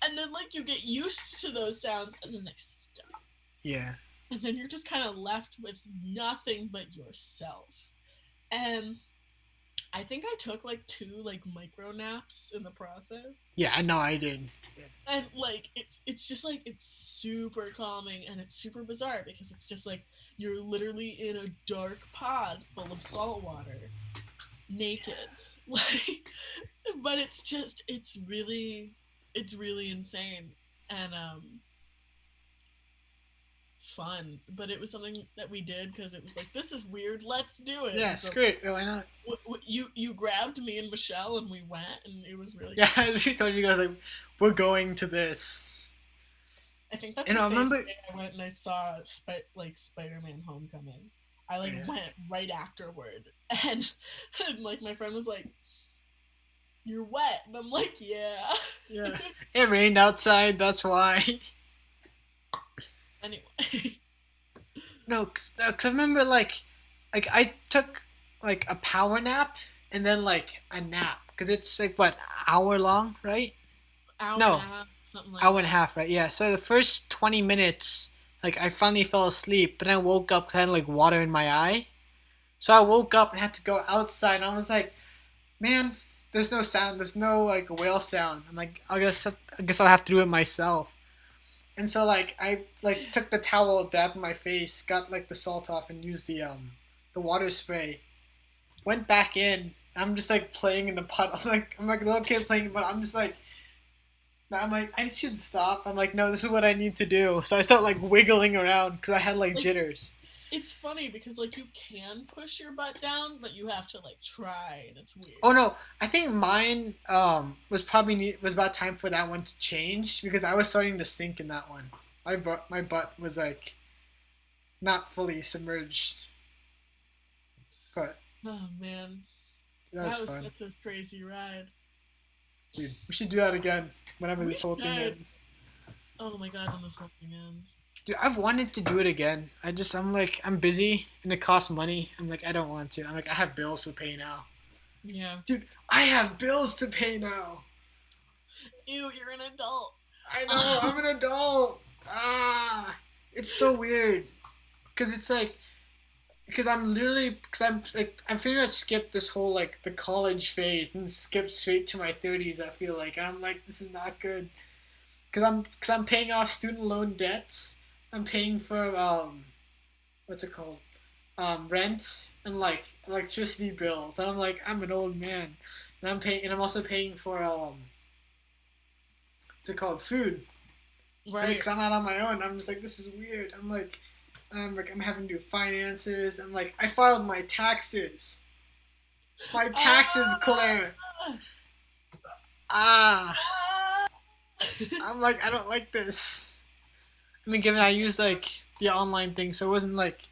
And then like you get used to those sounds and then they stop. Yeah. And then you're just kind of left with nothing but yourself. And I think I took like 2 like micro naps in the process. Yeah, I know I did. Yeah. And like it's just like it's super calming and it's super bizarre because it's just like you're literally in a dark pod full of salt water, naked. Like, but it's really insane and fun. But it was something that we did because it was like, this is weird, let's do it. Yeah, so, screw it. Why not? You grabbed me and Michelle and we went and it was really yeah. I told you guys like we're going to this. I think that's the same day I went and I saw Spider-Man Homecoming. I went right afterward and like my friend was like, you're wet, and I'm like, yeah. Yeah, it rained outside, that's why. Anyway. No, cause I remember like I took like a power nap and then like a nap because it's like what, hour long, right? Hour no, and a half, something like hour and a half, right? Yeah. So the first 20 minutes, like I finally fell asleep, but then I woke up because I had like water in my eye. So I woke up and had to go outside, and I was like, man, there's no sound, there's no like whale sound. I'm like, I guess I'll have to do it myself. And so like I like took the towel, dabbed my face, got like the salt off, and used the water spray. Went back in. I'm just like playing in the puddle. I'm like a little kid playing, but I'm just like, I should stop. I'm like, no, this is what I need to do. So I start like wiggling around because I had like jitters. It's funny because like you can push your butt down, but you have to like try, and it's weird. Oh no, I think mine was about time for that one to change because I was starting to sink in that one. My butt was like not fully submerged. But oh man, that was fun. Such a crazy ride. Dude, we should do that again whenever this whole thing ends. Oh my god, when this whole thing ends. Dude, I've wanted to do it again. I'm busy and it costs money. I'm like, I don't want to. I'm like, I have bills to pay now. Yeah. Dude, I have bills to pay now. Ew, you're an adult. I know, I'm an adult. It's so weird. Because it's like, I'm figuring to skip this whole like the college phase and skip straight to my 30s, I feel like. And I'm like, this is not good. Because I'm paying off student loan debts. I'm paying for what's it called, rent and like electricity bills, and I'm like, I'm an old man, and I'm also paying for what's it called, food, right? Because I'm not on my own. I'm just like, this is weird. I'm having to do finances. I'm like, I filed my taxes. My taxes, Claire. I'm like, I don't like this. I mean, given I used like the online thing, so it wasn't like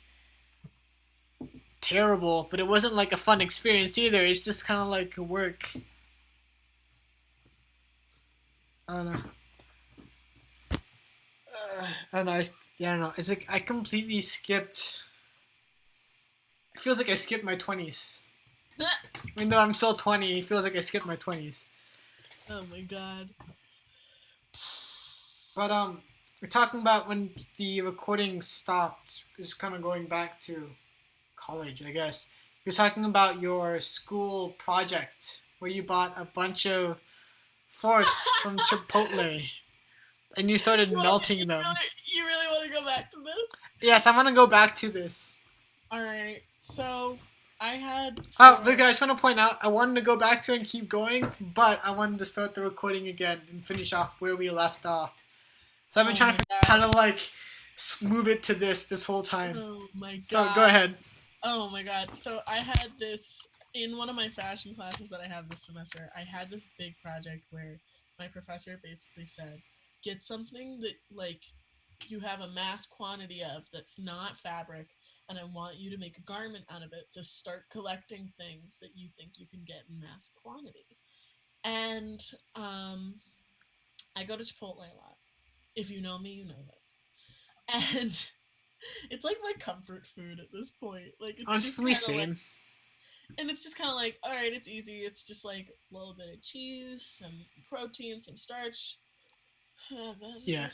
terrible, but it wasn't like a fun experience either. It's just kind of like work. I don't know. I don't know. I don't know. It's like I completely skipped. It feels like I skipped my 20s. Even though I'm still 20, it feels like I skipped my 20s. Oh my god. But we're talking about when the recording stopped. Just kind of going back to college, I guess. You're talking about your school project where you bought a bunch of forks from Chipotle and you started melting them. You really want to go back to this? Yes, I want to go back to this. Alright, so I had But I just want to point out, I wanted to go back to it and keep going, but I wanted to start the recording again and finish off where we left off. So I've been trying to figure out how to like move it to this whole time. Oh my god. So go ahead. Oh my god. So I had this in one of my fashion classes that I have this semester. I had this big project where my professor basically said, get something that like you have a mass quantity of that's not fabric, and I want you to make a garment out of it to start collecting things that you think you can get in mass quantity. And I go to Chipotle a lot. If you know me, you know this. And it's like my comfort food at this point. Like it's Honestly, just for me, kind of like, same. and it's just kind of like, all right, it's easy. It's just like a little bit of cheese, some protein, some starch. Yeah.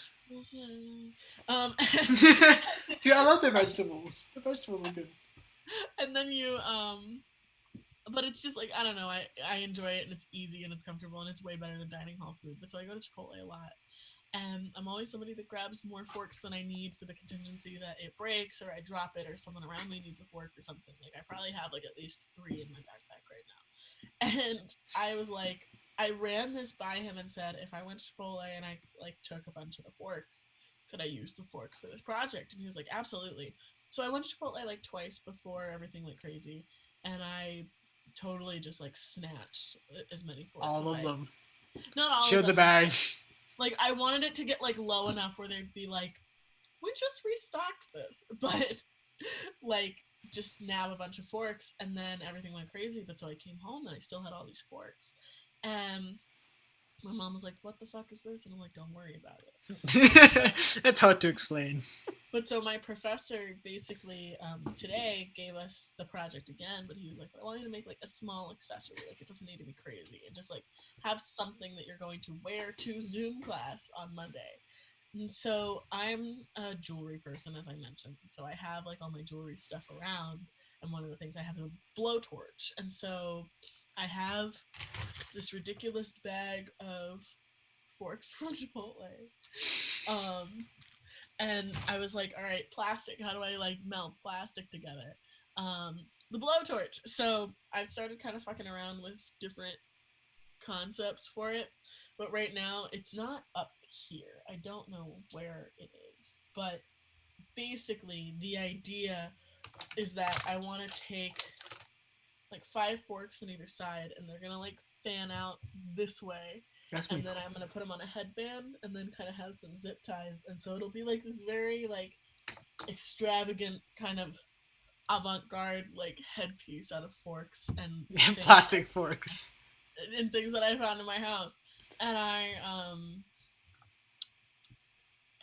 Um, Dude, I love the vegetables. The vegetables are good. and then you but it's just like I don't know. I enjoy it and it's easy and it's comfortable and it's way better than dining hall food. But so I go to Chipotle a lot. And I'm always somebody that grabs more forks than I need for the contingency that it breaks or I drop it or someone around me needs a fork or something. Like I probably have like at least 3 in my backpack right now. And I was like, I ran this by him and said, if I went to Chipotle and I like took a bunch of the forks, could I use the forks for this project? And he was like, absolutely. So I went to Chipotle like twice before everything went crazy, and I totally just like snatched as many forks. All of them. Not all Show of them. the bag. Like, I wanted it to get, like, low enough where they'd be like, we just restocked this. But, like, just nab a bunch of forks, and then everything went crazy. But so I came home, and I still had all these forks. And my mom was like, what the fuck is this? And I'm like, don't worry about it. It's hard to explain. But so my professor basically today gave us the project again, but he was like, I want you to make like a small accessory. Like it doesn't need to be crazy. And just like have something that you're going to wear to Zoom class on Monday. And so I'm a jewelry person, as I mentioned. So I have like all my jewelry stuff around. And one of the things I have is a blowtorch. And so I have this ridiculous bag of forks from Chipotle. And I was like, all right, plastic. How do I like melt plastic together? The blowtorch. So I've started kind of fucking around with different concepts for it. But right now, it's not up here. I don't know where it is. But basically, the idea is that I want to take like 5 forks on either side, and they're going to like fan out this way. And then I'm going to put them on a headband and then kind of have some zip ties. And so it'll be like this very like extravagant kind of avant-garde like headpiece out of forks and plastic forks and things that I found in my house. And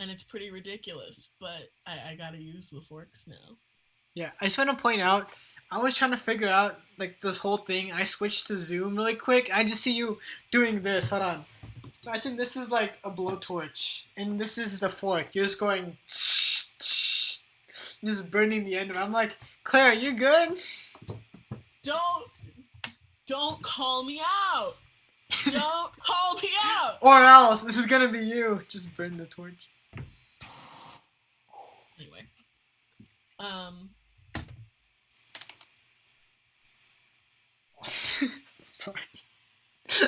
and it's pretty ridiculous, but I gotta use the forks now. Yeah, I just want to point out, I was trying to figure out like this whole thing. I switched to Zoom really quick. I just see you doing this. Hold on. Imagine this is like a blowtorch, and this is the fork. You're just going, just burning the end of it. I'm like, Claire, you good? Don't call me out. Don't call me out. Or else this is gonna be you. Just burn the torch. Anyway, sorry.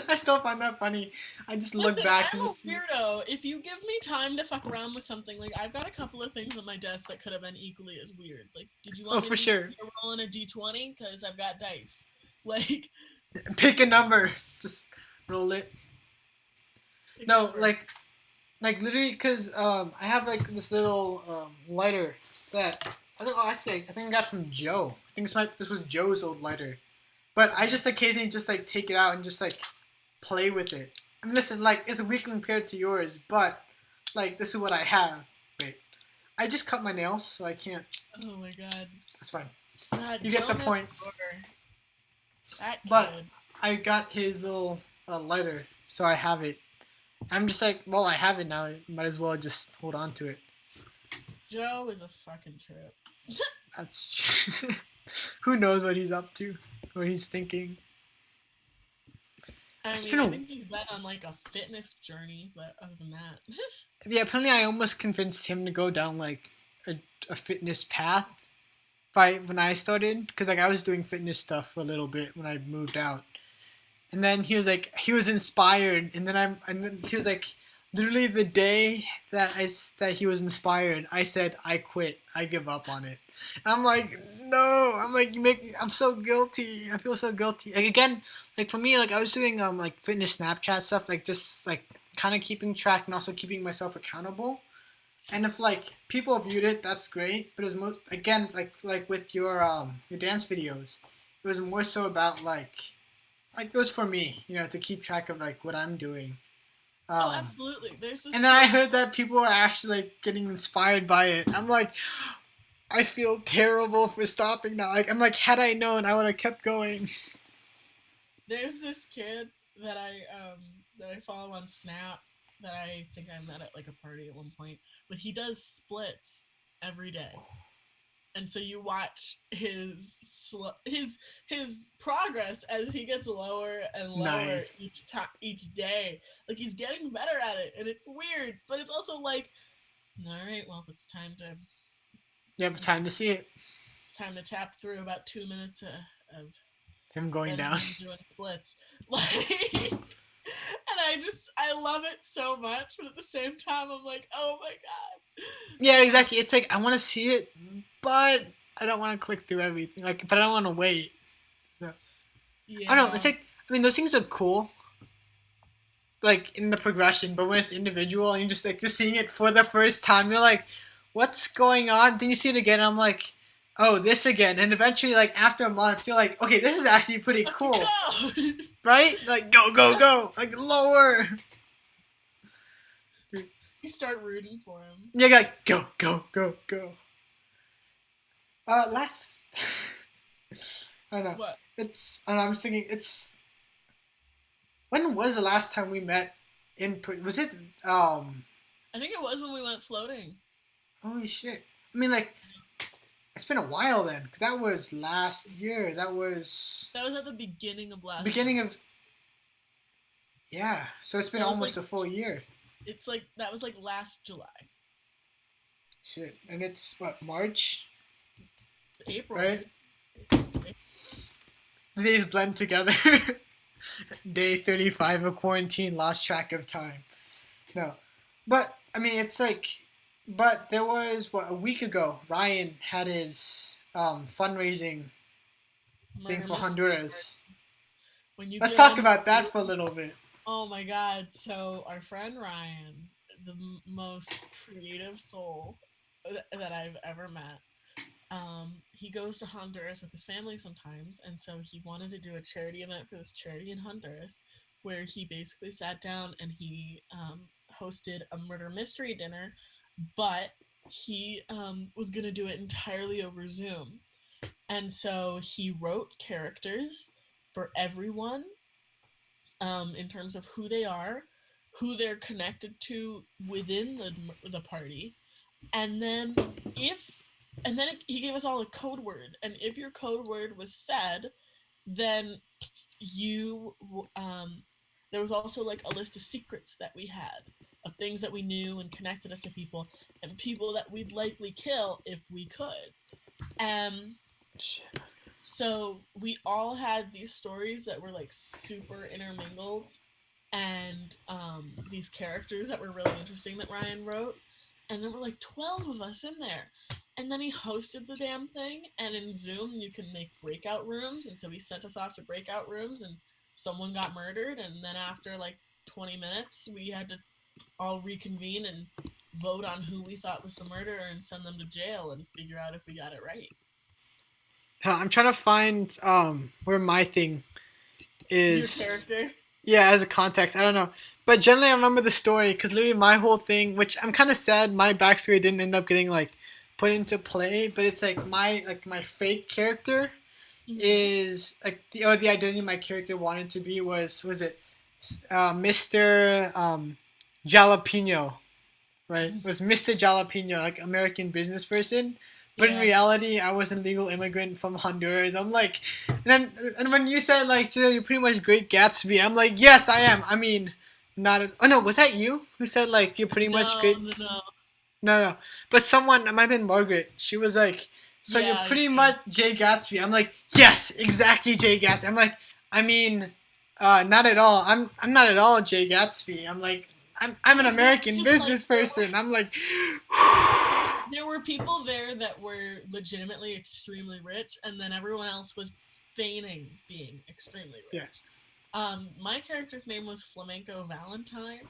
I still find that funny. I just look back I'm and a just weirdo. If you give me time to fuck around with something, like I've got a couple of things on my desk that could have been equally as weird. Like, did you want me to roll in a d20? Because I've got dice. Like, pick a number. Just roll it. No, like literally, because I have like this little lighter that I think I got from Joe. I think this was Joe's old lighter. But I just occasionally just like take it out and just like play with it. I mean, listen, like it's weak compared to yours, but like this is what I have. Wait, I just cut my nails, so I can't. Oh my god. That's fine. God, you get the point. That kid. But I got his little lighter so I have it. I'm just like, well, I have it now. Might as well just hold on to it. Joe is a fucking trip. That's who knows what he's up to, what he's thinking. I think he went on like a fitness journey, but other than that, yeah. Apparently, I almost convinced him to go down like a fitness path. When I started, because like I was doing fitness stuff for a little bit when I moved out, and then he was inspired, and then he was like, literally the day that he was inspired, I said I quit, I give up on it. And I'm like, no, I'm so guilty, I feel so guilty. Like again, like for me, like I was doing like fitness Snapchat stuff, like just like kind of keeping track and also keeping myself accountable. And if like people viewed it, that's great. But it was again like with your dance videos, it was more so about like it was for me, to keep track of like what I'm doing. Oh, absolutely. There's this. And then I heard that people are actually like getting inspired by it. I'm like, I feel terrible for stopping now. Like I'm like, had I known, I would have kept going. There's this kid that I follow on Snap that I think I met at like a party at one point, but he does splits every day. And so you watch his progress as he gets lower and lower each day. Like he's getting better at it, and it's weird, but it's also like, all right, well, it's time to. Yeah, time to see it. It's time to tap through about 2 minutes of him going down, doing splits, like. And I love it so much, but at the same time, I'm like, oh my god. Yeah, exactly. It's like I want to see it, but I don't want to click through everything. Like, but I don't want to wait. So. Yeah. I don't know. It's like those things are cool, like in the progression, but when it's individual and you're just seeing it for the first time, you're like, what's going on? Then you see it again, and I'm like, oh, this again, and eventually, like after a month, you're like, okay, this is actually pretty cool. Right? Like, go. Like, lower. You start rooting for him. Yeah, like, go. Last... I don't know. What? I was thinking, when was the last time we met was it, I think it was when we went floating. Holy shit. I mean, like... It's been a while then, because that was last year. That was at the beginning of last year. Yeah, so it's been almost a full year. It's like, that was like last July. Shit, and it's what, March? April. Right? The days blend together. Day 35 of quarantine, lost track of time. No. But, I mean, it's like... But there was, a week ago, Ryan had his fundraising thing for Honduras. Let's talk about that for a little bit. Oh my god. So our friend Ryan, the most creative soul that I've ever met, he goes to Honduras with his family sometimes, and so he wanted to do a charity event for this charity in Honduras, where he basically sat down and he hosted a murder mystery dinner, but he was going to do it entirely over Zoom. And so he wrote characters for everyone in terms of who they are, who they're connected to within the party. And then he gave us all a code word. And if your code word was said, then you... there was also like a list of secrets that we had, of things that we knew and connected us to people, and people that we'd likely kill if we could. So we all had these stories that were like super intermingled, and these characters that were really interesting that Ryan wrote, and there were like 12 of us in there. And then he hosted the damn thing, and in Zoom you can make breakout rooms, and so he sent us off to breakout rooms, and someone got murdered, and then after like 20 minutes we had to all reconvene and vote on who we thought was the murderer and send them to jail and figure out if we got it right. I'm trying to find where my thing is. Your character? Yeah, as a context. I don't know. But generally I remember the story, because literally my whole thing, which I'm kind of sad my backstory didn't end up getting like put into play, but it's like my fake character is like the identity my character wanted to be was it Mr. Jalapeno, right? It was Mr. Jalapeno, like American business person. But in Yeah. reality, I was a legal immigrant from Honduras. I'm like, and when you said like you're pretty much Great Gatsby, I'm like, yes, I am. I mean, not. Oh no, was that you who said like you're pretty much No, great? no, no. No, no. But someone, it might have been Margaret. She was like, so you're Yeah, pretty yeah. much Jay Gatsby. I'm like, yes, exactly Jay Gatsby. I'm like, I mean, not at all. I'm not at all Jay Gatsby. I'm like, I'm an It's American just like business person. I'm like, there were people there that were legitimately extremely rich, and then everyone else was feigning being extremely yeah. rich. My character's name was Flamenco Valentine.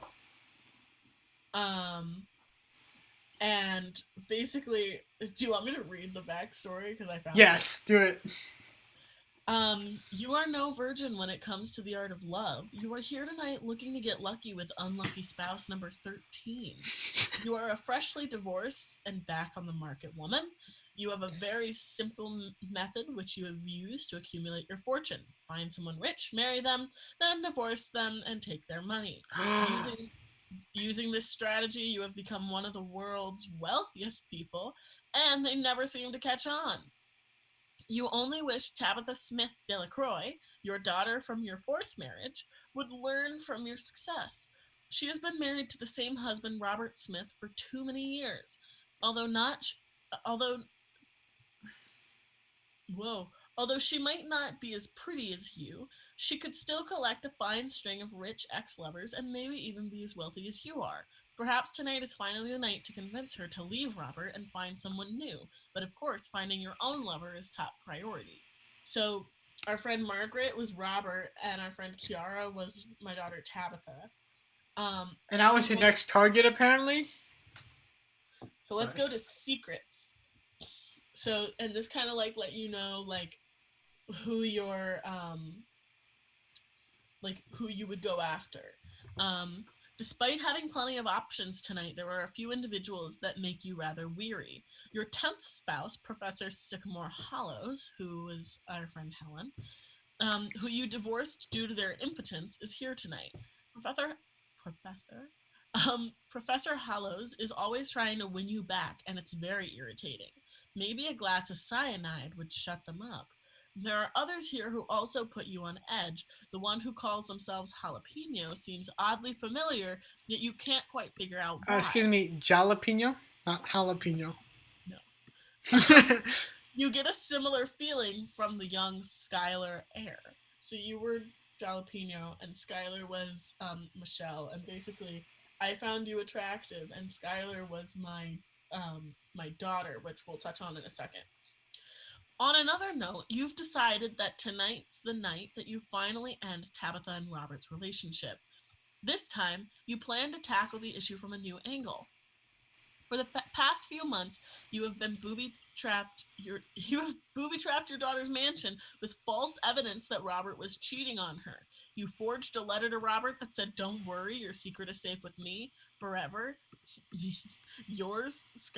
Um, and basically, do you want me to read the backstory? Because I found it. Yes, do it. You are no virgin when it comes to the art of love. You are here tonight looking to get lucky with unlucky spouse number 13. You are a freshly divorced and back on the market woman. You have a very simple method which you have used to accumulate your fortune. Find someone rich, marry them, then divorce them and take their money. Using this strategy, you have become one of the world's wealthiest people, and they never seem to catch on. You only wish Tabitha Smith Delacroix, your daughter from your fourth marriage, would learn from your success. She has been married to the same husband, Robert Smith, for too many years. Although not, although Whoa. Although she might not be as pretty as you, she could still collect a fine string of rich ex lovers and maybe even be as wealthy as you are. Perhaps tonight is finally the night to convince her to leave Robert and find someone new. But of course, finding your own lover is top priority. So, our friend Margaret was Robert, and our friend Kiara was my daughter Tabitha. And I was Who's your my. next target, apparently. So, let's Sorry. go to secrets. So, and this kind of like let you know, who your who you would go after. Um, Despite having plenty of options tonight, there are a few individuals that make you rather weary. Your 10th spouse, Professor Sycamore Hollows, who is our friend Helen, who you divorced due to their impotence, is here tonight. Professor Hollows is always trying to win you back, and it's very irritating. Maybe a glass of cyanide would shut them up. There are others here who also put you on edge. The one who calls themselves Jalapeno seems oddly familiar, yet you can't quite figure out Excuse why. me, jalapeno, not jalapeno. No. You get a similar feeling from the young Skylar heir. So you were Jalapeno, and Skylar was Michelle, and basically, I found you attractive, and Skylar was my daughter, which we'll touch on in a second. On another note, you've decided that tonight's the night that you finally end Tabitha and Robert's relationship. This time, you plan to tackle the issue from a new angle. For the past few months, you have been booby trapped you have booby trapped your daughter's mansion with false evidence that Robert was cheating on her. You forged a letter to Robert that said, "Don't worry, your secret is safe with me forever." yours,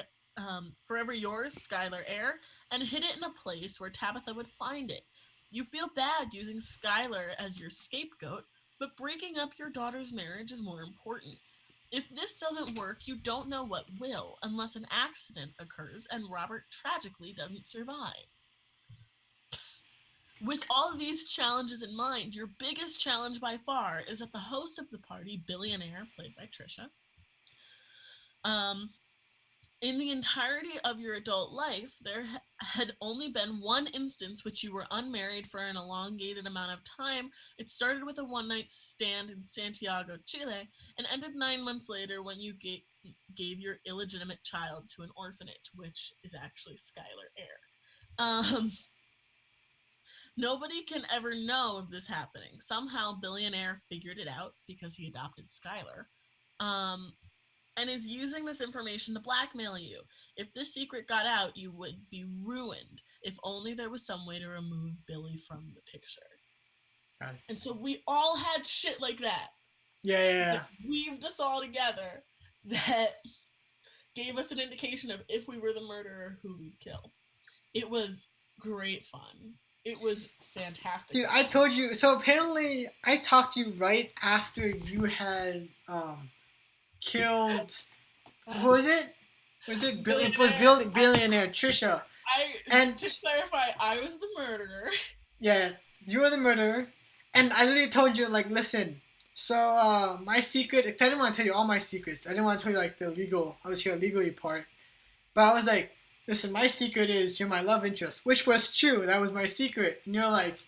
Forever yours, Skylar Air, and hid it in a place where Tabitha would find it. You feel bad using Skylar as your scapegoat, but breaking up your daughter's marriage is more important. If this doesn't work, you don't know what will, unless an accident occurs and Robert tragically doesn't survive. With all of these challenges in mind, your biggest challenge by far is that the host of the party, Billionaire, played by Trisha, um, in the entirety of your adult life, there had only been one instance which you were unmarried for an elongated amount of time. It started with a one night stand in Santiago, Chile, and ended 9 months later when you gave your illegitimate child to an orphanage, which is actually Skylar Air. Um, Nobody can ever know of this happening. Somehow, Billionaire figured it out because he adopted Skylar. Um, and is using this information to blackmail you. If this secret got out, you would be ruined. If only there was some way to remove Billy from the picture. And so we all had shit like that Yeah, yeah, that yeah. weaved us all together that gave us an indication of if we were the murderer, who we'd kill. It was great fun. It was fantastic. Dude, I told you. So apparently, I talked to you right after you had killed. Who was it? Was it Billionaire. billionaire Trisha? I And to clarify, I was the murderer. yeah, you were the murderer. And I literally told you like, listen. So my secret. I didn't want to tell you all my secrets. I didn't want to tell you like the legal. I was here legally part. But I was like, listen, my secret is you're my love interest, which was true. That was my secret. And you're like,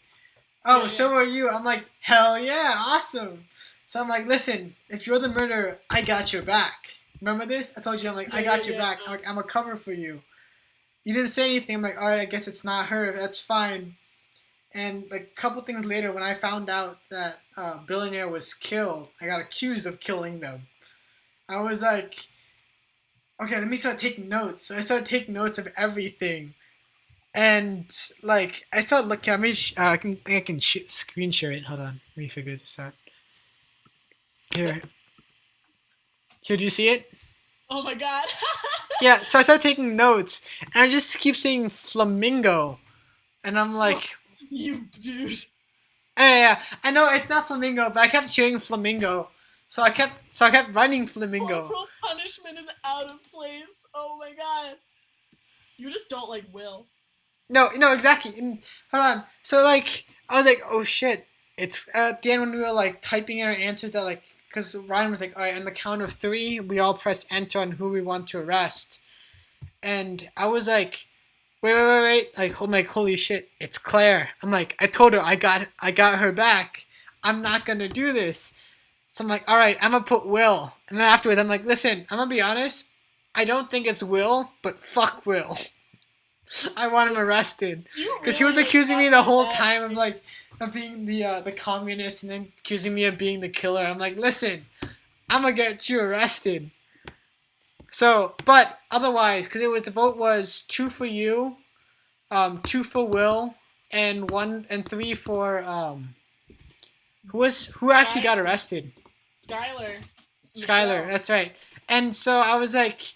oh, Yeah, so yeah. are you. I'm like, hell yeah, awesome. So I'm like, listen, if you're the murderer, I got your back. Remember this? I told you, I'm like, Yeah, I got yeah, your yeah. back. I'm a cover for you. You didn't say anything. I'm like, all right, I guess it's not her. That's fine. And like a couple things later, when I found out that billionaire was killed, I got accused of killing them. I was like, okay, let me start taking notes. So I started taking notes of everything. And like I started looking. I can screen share it. Hold on, let me figure this out. Here, here. Do you see it? Oh my god. Yeah. So I started taking notes, and I just keep saying flamingo, and I'm like, You dude. yeah. I know it's not flamingo, but I kept hearing flamingo, so I kept writing flamingo. Corporal punishment is out of place. Oh my god. You just don't like Will. No, no, exactly. And hold on. So like, I was like, oh shit. It's at the end when we were like typing in our answers. That like, because Ryan was like, all right, on the count of three, we all press enter on who we want to arrest. And I was like, wait. I'm like, holy shit, it's Claire. I'm like, I told her I got her back. I'm not gonna do this. So I'm like, all right, I'm gonna put Will. And then afterwards, I'm like, listen, I'm gonna be honest. I don't think it's Will, but fuck Will. I want him arrested You because he was really accusing me got the whole that. time of like of being the communist and then accusing me of being the killer. I'm like, listen, I'm gonna get you arrested. So, but otherwise, because it was the vote was two for you, two for Will, and one and three for who actually got arrested? Skylar. Skylar. Michelle. That's right. And so I was like,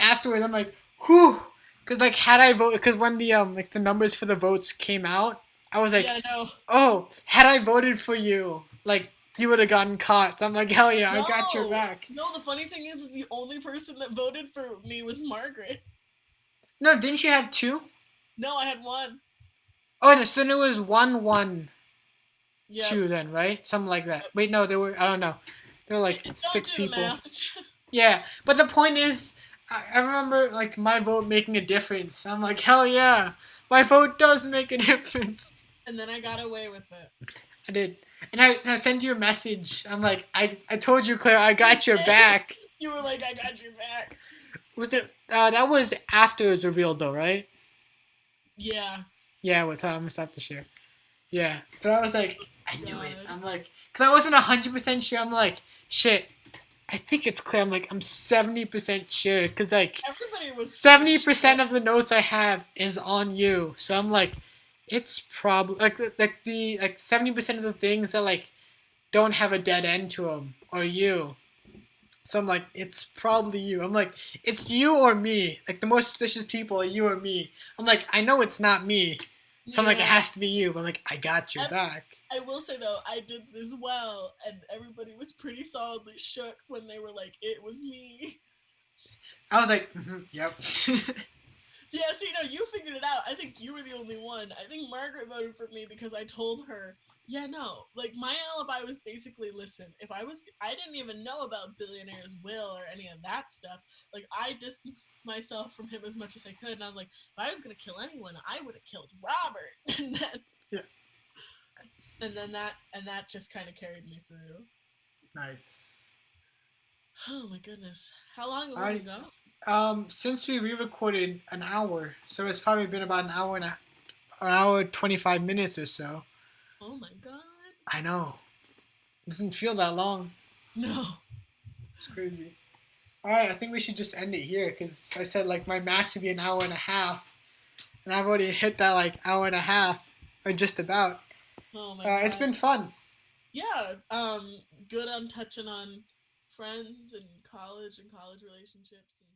afterwards, I'm like, whew, because like had I voted, because when the like the numbers for the votes came out, I was like, Yeah, no. oh, had I voted for you, like you would have gotten caught. So I'm like, hell yeah, I got your No. back. No, the funny thing is the only person that voted for me was Margaret. No, didn't you have two? No, I had one. Oh no, so it was 1-1-2 Yep. then, right? Something like that. Wait, no, there were I don't know. There were like Don't six do the people. math. Yeah, but the point is, I remember like my vote making a difference. I'm like, hell yeah, my vote does make a difference. And then I got away with it. I did. And I sent you a message. I'm like, I told you, Claire, I got your back. You were like, I got your back. Was it? That was after it was revealed, though, right? Yeah. Yeah, it was. I must have to share. Yeah, but I was like, I knew it. God. I'm like, because I wasn't 100% sure. I'm like, shit. I think it's Claire. I'm like, I'm 70% sure, because like Everybody was 70% of the notes I have is on you. So I'm like, it's probably like 70% of the things that like don't have a dead end to them are you. So I'm like, it's probably you. I'm like, it's you or me. Like the most suspicious people are you or me. I'm like, I know it's not me. So I'm like, it has to be you. But I'm like, I got your back. I will say though, I did this well, and everybody was pretty solidly shook when they were like, "It was me." I was like, yep. Yeah, see, no, you figured it out. I think you were the only one. I think Margaret voted for me because I told her, yeah, no, like my alibi was basically, listen, I didn't even know about Billionaire's will or any of that stuff. Like I distanced myself from him as much as I could, and I was like, if I was gonna kill anyone, I would have killed Robert, and then. Yeah. And then that just kind of carried me through. Nice. Oh my goodness. How long have we been going? Since we re-recorded an hour, so it's probably been about an hour 25 minutes or so. Oh my god. I know. It doesn't feel that long. No. It's crazy. Alright, I think we should just end it here, because I said like my match should be an hour and a half. And I've already hit that like hour and a half, or just about. Oh my god. It's been fun. Yeah. Good on touching on friends and college relationships and